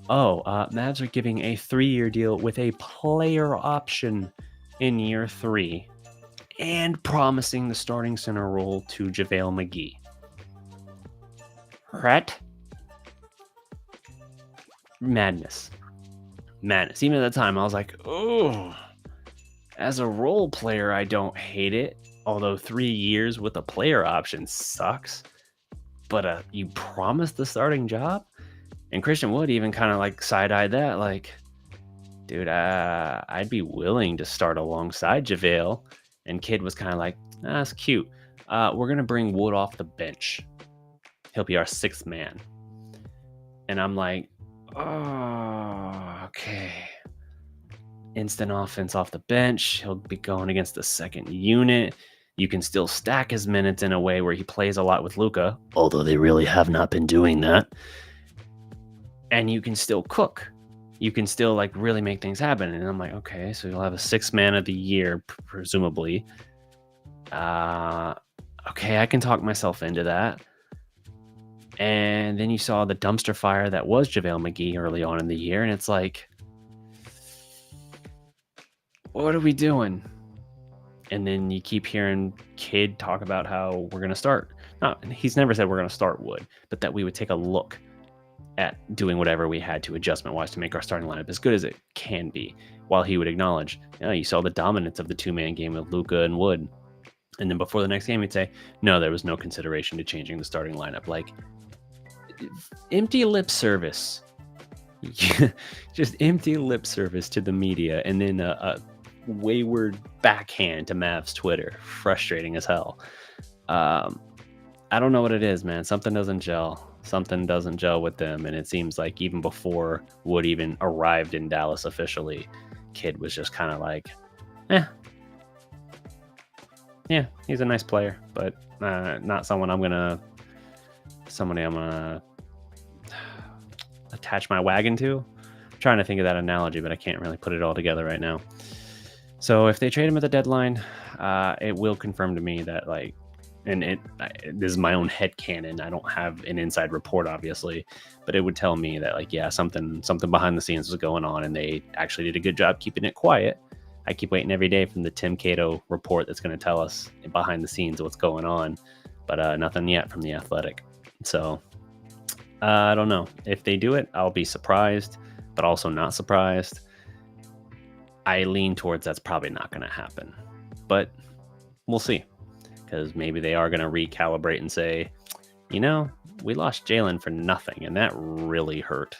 Oh, Mavs are giving a 3-year deal with a player option in year 3 and promising the starting center role to JaVale McGee. Right? Madness. Even at the time, I was like, oh, as a role player, I don't hate it. Although 3 years with a player option sucks. But you promised the starting job? And Christian Wood even kind of like side-eyed that, like, dude, I'd be willing to start alongside JaVale. And Kidd was kind of like, that's cute. We're going to bring Wood off the bench. He'll be our 6th man. And I'm like, oh, okay. Instant offense off the bench. He'll be going against the second unit. You can still stack his minutes in a way where he plays a lot with Luka, although they really have not been doing that. And you can still cook. You can still like really make things happen. And I'm like, okay, so you'll have a 6th man of the year, presumably. Okay, I can talk myself into that. And then you saw the dumpster fire that was JaVale McGee early on in the year. And it's like, what are we doing? And then you keep hearing Kidd talk about how we're going to start. No, he's never said we're going to start Wood, but that we would take a look at doing whatever we had to adjustment-wise to make our starting lineup as good as it can be, while he would acknowledge, you saw the dominance of the 2-man game with Luka and Wood. And then before the next game, he'd say, no, there was no consideration to changing the starting lineup. Like, empty lip service. Just empty lip service to the media, and then a wayward backhand to Mavs Twitter. Frustrating as hell. I don't know what it is, man. Something doesn't gel with them, and it seems like even before Wood even arrived in Dallas officially, Kidd was just kind of like, yeah, he's a nice player, but not somebody I'm gonna attach my wagon to. I'm trying to think of that analogy, but I can't really put it all together right now. So if they trade him at the deadline, it will confirm to me that, like, and this is my own headcanon. I don't have an inside report, obviously, but it would tell me that, like, yeah, something behind the scenes was going on, and they actually did a good job keeping it quiet. I keep waiting every day from the Tim Cato report that's going to tell us behind the scenes what's going on, but nothing yet from The Athletic. So I don't know. If they do it, I'll be surprised, but also not surprised. I lean towards that's probably not going to happen, but we'll see, because maybe they are going to recalibrate and say, we lost Jalen for nothing, and that really hurt.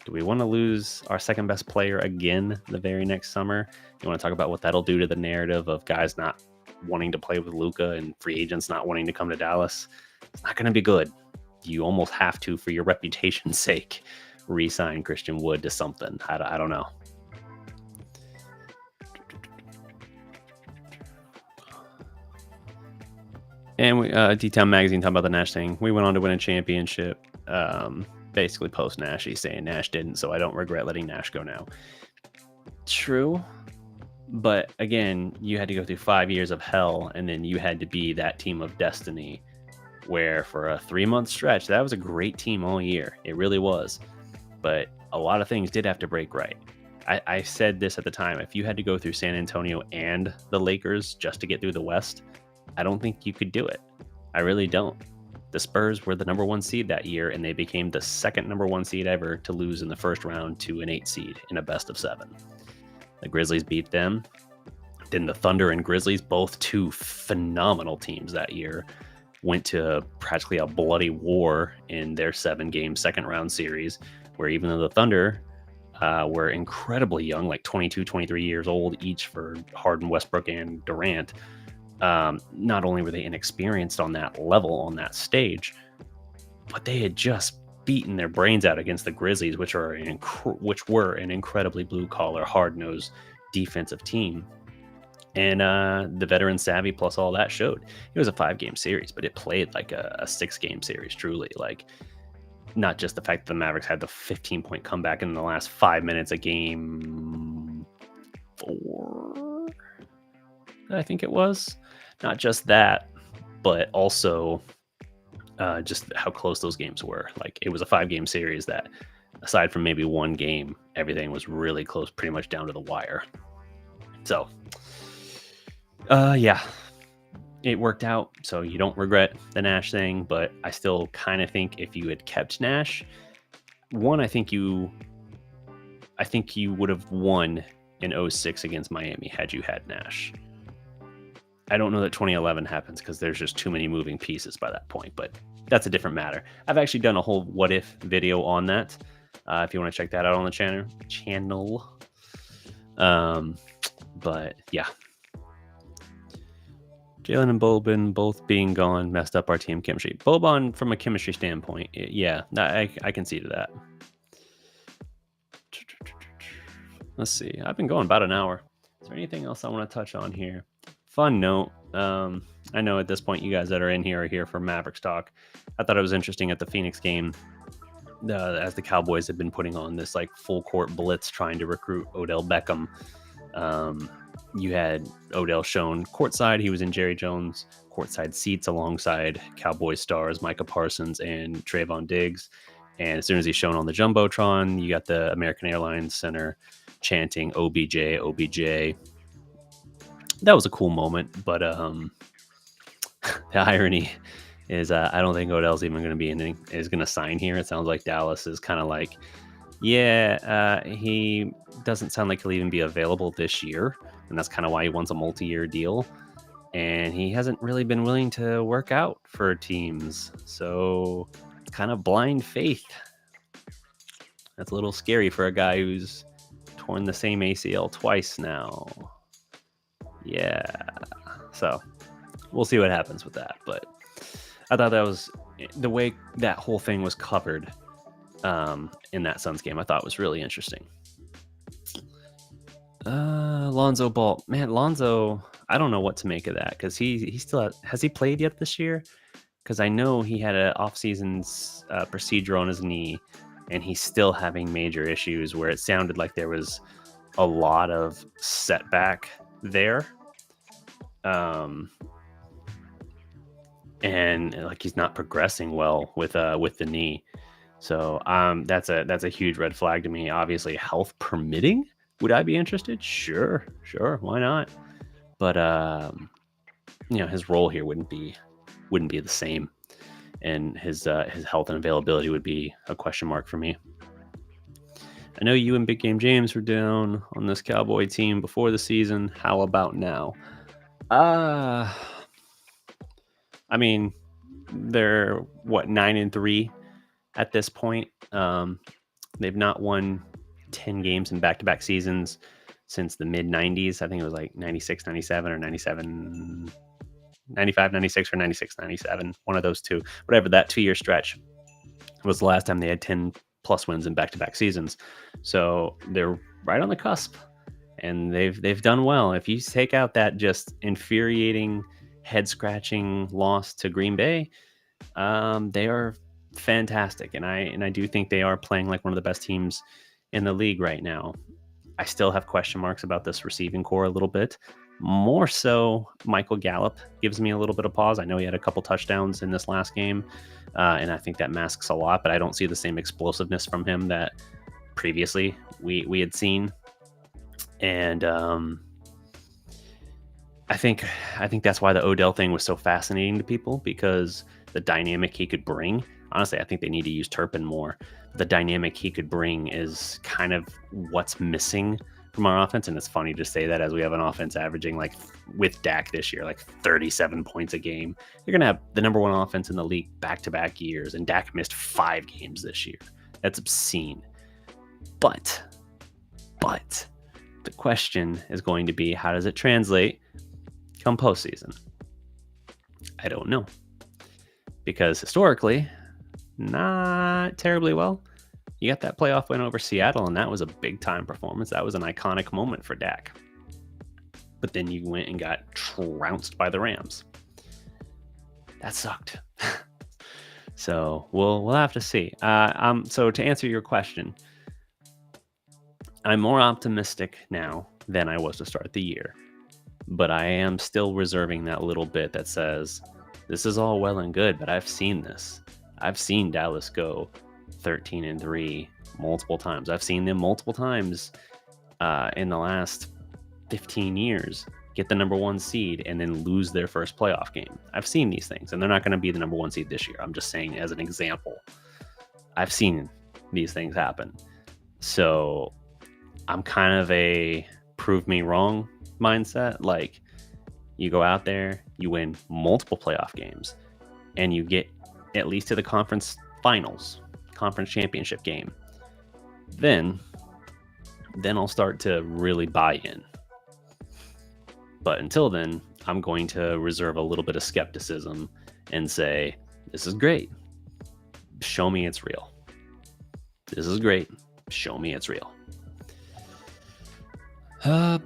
Do we want to lose our second best player again the very next summer? You want to talk about what that'll do to the narrative of guys not wanting to play with Luka and free agents not wanting to come to Dallas? It's not going to be good. You almost have to, for your reputation's sake, re-sign Christian Wood to something. I don't know. And we, D-Town Magazine talking about the Nash thing. We went on to win a championship. Basically post Nash, he's saying Nash didn't, so I don't regret letting Nash go now. True. But again, you had to go through 5 years of hell, and then you had to be that team of destiny where for a 3-month stretch, that was a great team all year. It really was. But a lot of things did have to break right. I said this at the time. If you had to go through San Antonio and the Lakers just to get through the West, I don't think you could do it. I really don't. The Spurs were the number 1 seed that year, and they became the second number 1 seed ever to lose in the first round to an 8 seed in a best of 7. The Grizzlies beat them. Then the Thunder and Grizzlies, both 2 phenomenal teams that year, went to practically a bloody war in their 7-game second round series, where even though the Thunder were incredibly young, like 22, 23 years old each for Harden, Westbrook, and Durant, Not only were they inexperienced on that level, on that stage, but they had just beaten their brains out against the Grizzlies, which were an incredibly blue collar, hard nosed defensive team. And the veteran savvy plus all that showed. It was a 5-game series, but it played like a 6-game series, truly. Like, not just the fact that the Mavericks had the 15-point comeback in the last 5 minutes of game 4, I think it was. Not just that, but also just how close those games were. Like, it was a 5-game series that, aside from maybe one game, everything was really close, pretty much down to the wire. So, yeah, it worked out. So you don't regret the Nash thing, but I still kind of think if you had kept Nash, one, I think you would have won in 06 against Miami had you had Nash. I don't know that 2011 happens because there's just too many moving pieces by that point, but that's a different matter. I've actually done a whole what if video on that. If you want to check that out on the channel. But yeah, Jalen and Boban both being gone messed up our team chemistry. Boban, from a chemistry standpoint, yeah, I can see to that. Let's see. I've been going about an hour. Is there anything else I want to touch on here? Fun note. I know at this point you guys that are in here are here for Mavericks talk. I thought it was interesting at the Phoenix game, as the Cowboys have been putting on this like full court blitz trying to recruit Odell Beckham. You had Odell shown courtside. He was in Jerry Jones courtside seats alongside Cowboys stars Micah Parsons and Trayvon Diggs. And as soon as he's shown on the Jumbotron, you got the American Airlines Center chanting OBJ, OBJ. That was a cool moment, but the irony is I don't think Odell's even going to be is going to sign here. It sounds like Dallas is kind of like, yeah, he doesn't sound like he'll even be available this year, and that's kind of why he wants a multi-year deal. And he hasn't really been willing to work out for teams, so it's kind of blind faith. That's a little scary for a guy who's torn the same ACL twice now. Yeah, so we'll see what happens with that. But I thought that was the way that whole thing was covered in that Suns game. I thought was really interesting. Lonzo Ball, man, Lonzo. I don't know what to make of that because he still has he played yet this year? Because I know he had an off-season procedure on his knee, and he's still having major issues where it sounded like there was a lot of setback there. And like he's not progressing well with the knee. So that's a huge red flag to me. Obviously, health permitting, would I be interested? Sure, why not? But his role here wouldn't be the same, and his health and availability would be a question mark for me. I know you and Big Game James were down on this Cowboy team before the season. How about now? I mean, they're 9-3 at this point. They've not won 10 games in back-to-back seasons since the mid 90s. I think it was like 96, 97 or 97, 95, 96 or 96, 97. One of those two, whatever that 2-year stretch was the last time they had 10 plus wins in back-to-back seasons. So they're right on the cusp, and they've done well. If you take out that just infuriating, head-scratching loss to Green Bay, they are fantastic, and I do think they are playing like one of the best teams in the league right now. I still have question marks about this receiving core a little bit. More so, Michael Gallup gives me a little bit of pause. I know he had a couple touchdowns in this last game, and I think that masks a lot, but I don't see the same explosiveness from him that previously we had seen. And I think that's why the Odell thing was so fascinating to people, because the dynamic he could bring. Honestly, I think they need to use Turpin more. The dynamic he could bring is kind of what's missing from our offense. And it's funny to say that as we have an offense averaging, like with Dak this year, like 37 points a game. You're going to have the number one offense in the league back-to-back years, and Dak missed 5 games this year. That's obscene. But the question is going to be, how does it translate? come postseason? I don't know. Because historically, not terribly well. You got that playoff win over Seattle, and that was a big-time performance. That was an iconic moment for Dak. But then you went and got trounced by the Rams. That sucked. So we'll have to see. So to answer your question, I'm more optimistic now than I was to start the year. But I am still reserving that little bit that says, this is all well and good, but I've seen this. I've seen Dallas go 13-3 multiple times. I've seen them multiple times in the last 15 years get the number 1 seed and then lose their first playoff game. I've seen these things, and they're not going to be the number 1 seed this year. I'm just saying as an example. I've seen these things happen. So I'm kind of a prove me wrong mindset. Like, you go out there, you win multiple playoff games, and you get at least to the conference finals, conference championship game. Then I'll start to really buy in. But until then, I'm going to reserve a little bit of skepticism and say, this is great. Show me it's real. This is great. Show me it's real. Yeah.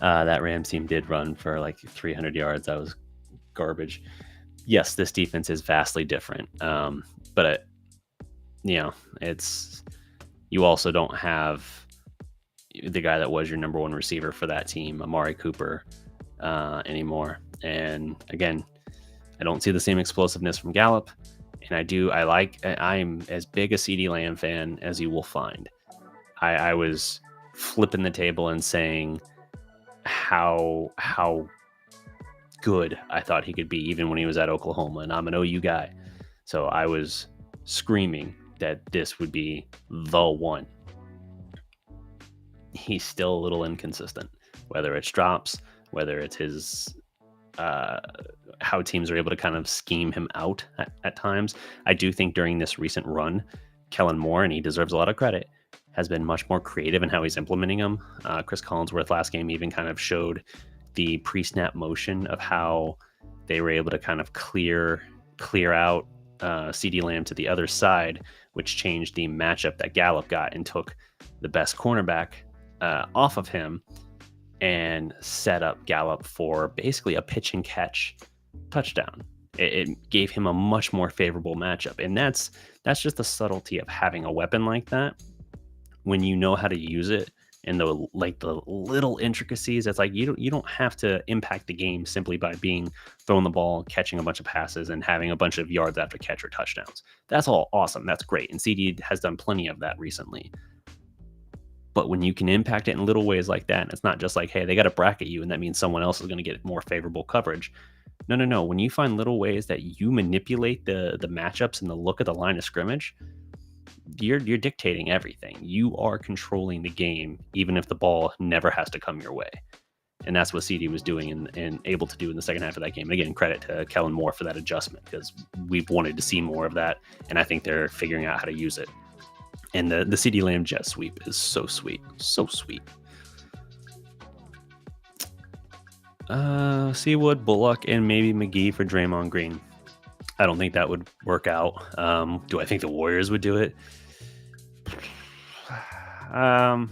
That Rams team did run for like 300 yards. That was garbage. Yes, this defense is vastly different. But it's, you also don't have the guy that was your number 1 receiver for that team, Amari Cooper, anymore. And again, I don't see the same explosiveness from Gallup. And I'm as big a CeeDee Lamb fan as you will find. I was flipping the table and saying how good I thought he could be even when he was at Oklahoma, and I'm an OU guy. So I was screaming that this would be the one. He's still a little inconsistent, whether it's drops, whether it's his how teams are able to kind of scheme him out at times. I do think during this recent run, Kellen Moore, and he deserves a lot of credit, has been much more creative in how he's implementing them. Chris Collinsworth last game even kind of showed the pre-snap motion of how they were able to kind of clear out CeeDee Lamb to the other side, which changed the matchup that Gallup got and took the best cornerback off of him and set up Gallup for basically a pitch and catch touchdown. It gave him a much more favorable matchup. And that's just the subtlety of having a weapon like that. When you know how to use it and the little intricacies, it's like you don't have to impact the game simply by being throwing the ball, catching a bunch of passes, and having a bunch of yards after catch or touchdowns. That's all awesome. That's great. And CD has done plenty of that recently. But when you can impact it in little ways like that, and it's not just like, hey, they got to bracket you, and that means someone else is going to get more favorable coverage. No. When you find little ways that you manipulate the matchups and the look of the line of scrimmage, you're dictating everything. You are controlling the game, even if the ball never has to come your way. And that's what CD was doing and able to do in the second half of that game. And again, credit to Kellen Moore for that adjustment, because we've wanted to see more of that, and I think they're figuring out how to use it. And the CeeDee Lamb jet sweep is so sweet. So sweet. Seawood, Bullock, and maybe McGee for Draymond Green. I don't think that would work out. Do I think the Warriors would do it? The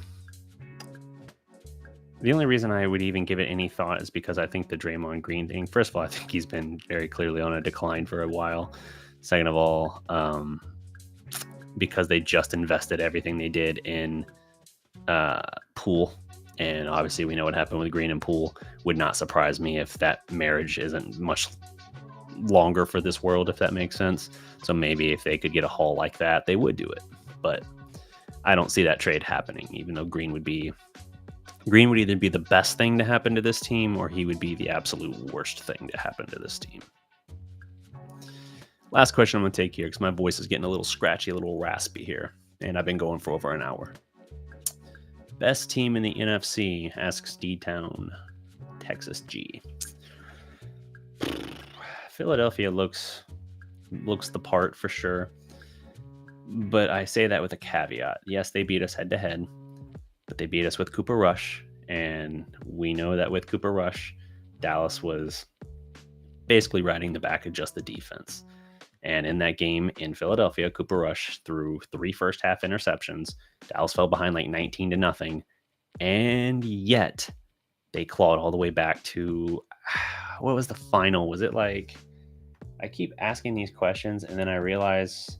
only reason I would even give it any thought is because I think the Draymond Green thing, first of all, I think he's been very clearly on a decline for a while. Second of all, because they just invested everything they did in Poole. And obviously we know what happened with Green and Poole. Would not surprise me if that marriage isn't much longer for this world, if that makes sense. So maybe if they could get a haul like that, they would do it. But I don't see that trade happening, even though Green would either be the best thing to happen to this team, or he would be the absolute worst thing to happen to this team. Last question I'm going to take here, because my voice is getting a little scratchy, a little raspy here, and I've been going for over an hour. Best team in the NFC, asks D-Town, Texas G. Philadelphia looks the part for sure, but I say that with a caveat. Yes, they beat us head-to-head, but they beat us with Cooper Rush. And we know that with Cooper Rush, Dallas was basically riding the back of just the defense. And in that game in Philadelphia, Cooper Rush threw 3 first half interceptions. Dallas fell behind like 19-0. And yet they clawed all the way back to, what was the final? Was it like, I keep asking these questions and then I realize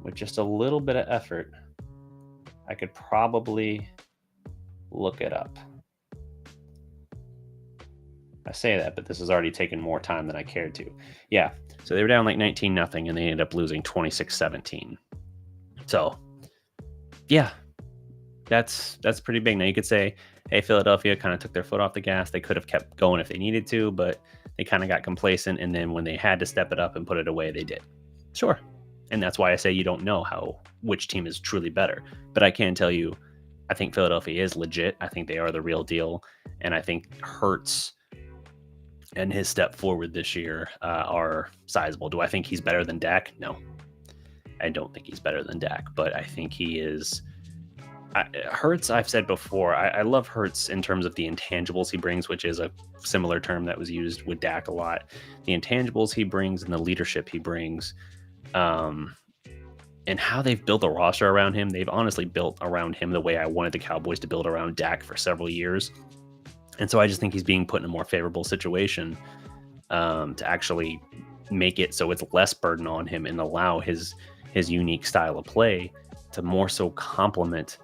with just a little bit of effort, I could probably look it up. I say that, but this has already taken more time than I cared to. Yeah, so they were down like 19-0 and they ended up losing 26-17. So, yeah, that's pretty big. Now you could say, hey, Philadelphia kind of took their foot off the gas. They could have kept going if they needed to, but they kind of got complacent. And then when they had to step it up and put it away, they did. Sure. And that's why I say you don't know which team is truly better. But I can tell you, I think Philadelphia is legit. I think they are the real deal. And I think Hurts and his step forward this year are sizable. Do I think he's better than Dak? No. I don't think he's better than Dak, but I think he is. Hurts, I've said before, I love Hurts in terms of the intangibles he brings, which is a similar term that was used with Dak a lot. The intangibles he brings and the leadership he brings, and how they've built a roster around him. They've honestly built around him the way I wanted the Cowboys to build around Dak for several years. And so I just think he's being put in a more favorable situation to actually make it so it's less burden on him and allow his unique style of play to more so complement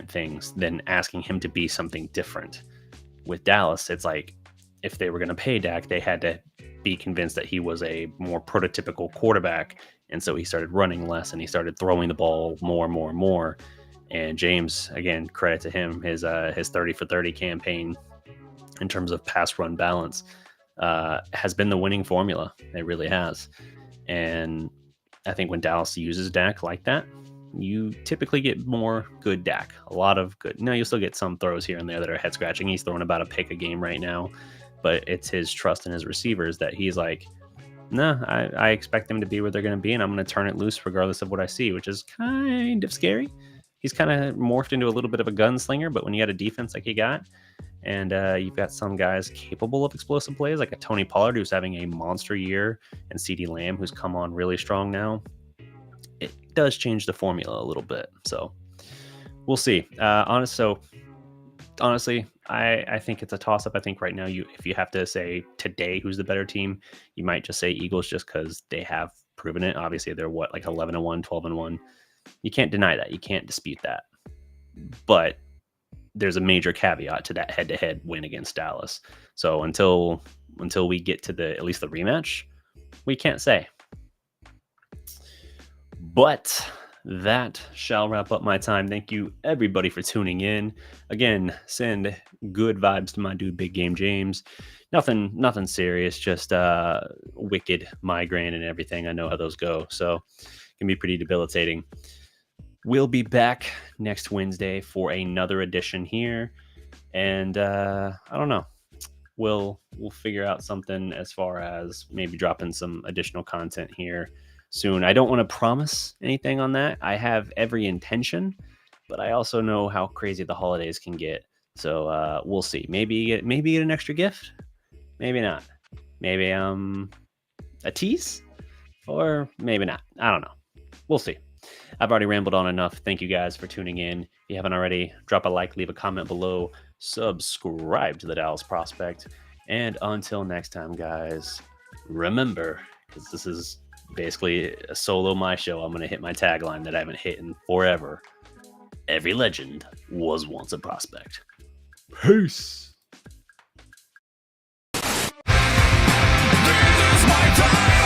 things than asking him to be something different. With Dallas, it's like if they were going to pay Dak, they had to be convinced that he was a more prototypical quarterback. And so he started running less and he started throwing the ball more. And James, again, credit to him, his 30 for 30 campaign in terms of pass run balance has been the winning formula. It really has. And I think when Dallas uses Dak like that, you typically get more good Dak. A lot of good. Now, you'll still get some throws here and there that are head scratching. He's throwing about a pick a game right now, but it's his trust in his receivers that he's like, no, I expect them to be where they're going to be, and I'm going to turn it loose regardless of what I see, which is kind of scary. He's kind of morphed into a little bit of a gunslinger, but when you got a defense like he got, and you've got some guys capable of explosive plays, like a Tony Pollard who's having a monster year, and CeeDee Lamb who's come on really strong now, it does change the formula a little bit. So we'll see. Honestly, I think it's a toss-up. I think right now, if you have to say today who's the better team, you might just say Eagles just because they have proven it. Obviously, they're like 11-1, 12-1. You can't deny that. You can't dispute that. But there's a major caveat to that head-to-head win against Dallas. So until we get to at least the rematch, we can't say. But that shall wrap up my time. Thank you, everybody, for tuning in. Again, send good vibes to my dude, Big Game James. Nothing serious, just wicked migraine and everything. I know how those go, so it can be pretty debilitating. We'll be back next Wednesday for another edition here, and I don't know. We'll figure out something as far as maybe dropping some additional content here soon. I don't want to promise anything on that. I have every intention, but I also know how crazy the holidays can get. So we'll see. Maybe get an extra gift. Maybe not. Maybe a tease, or maybe not. I don't know. We'll see. I've already rambled on enough. Thank you guys for tuning in. If you haven't already, drop a like, leave a comment below, subscribe to the Dallas Prospect. And until next time, guys, remember, because this is basically a solo my show, I'm going to hit my tagline that I haven't hit in forever. Every legend was once a prospect. Peace.
This is my time.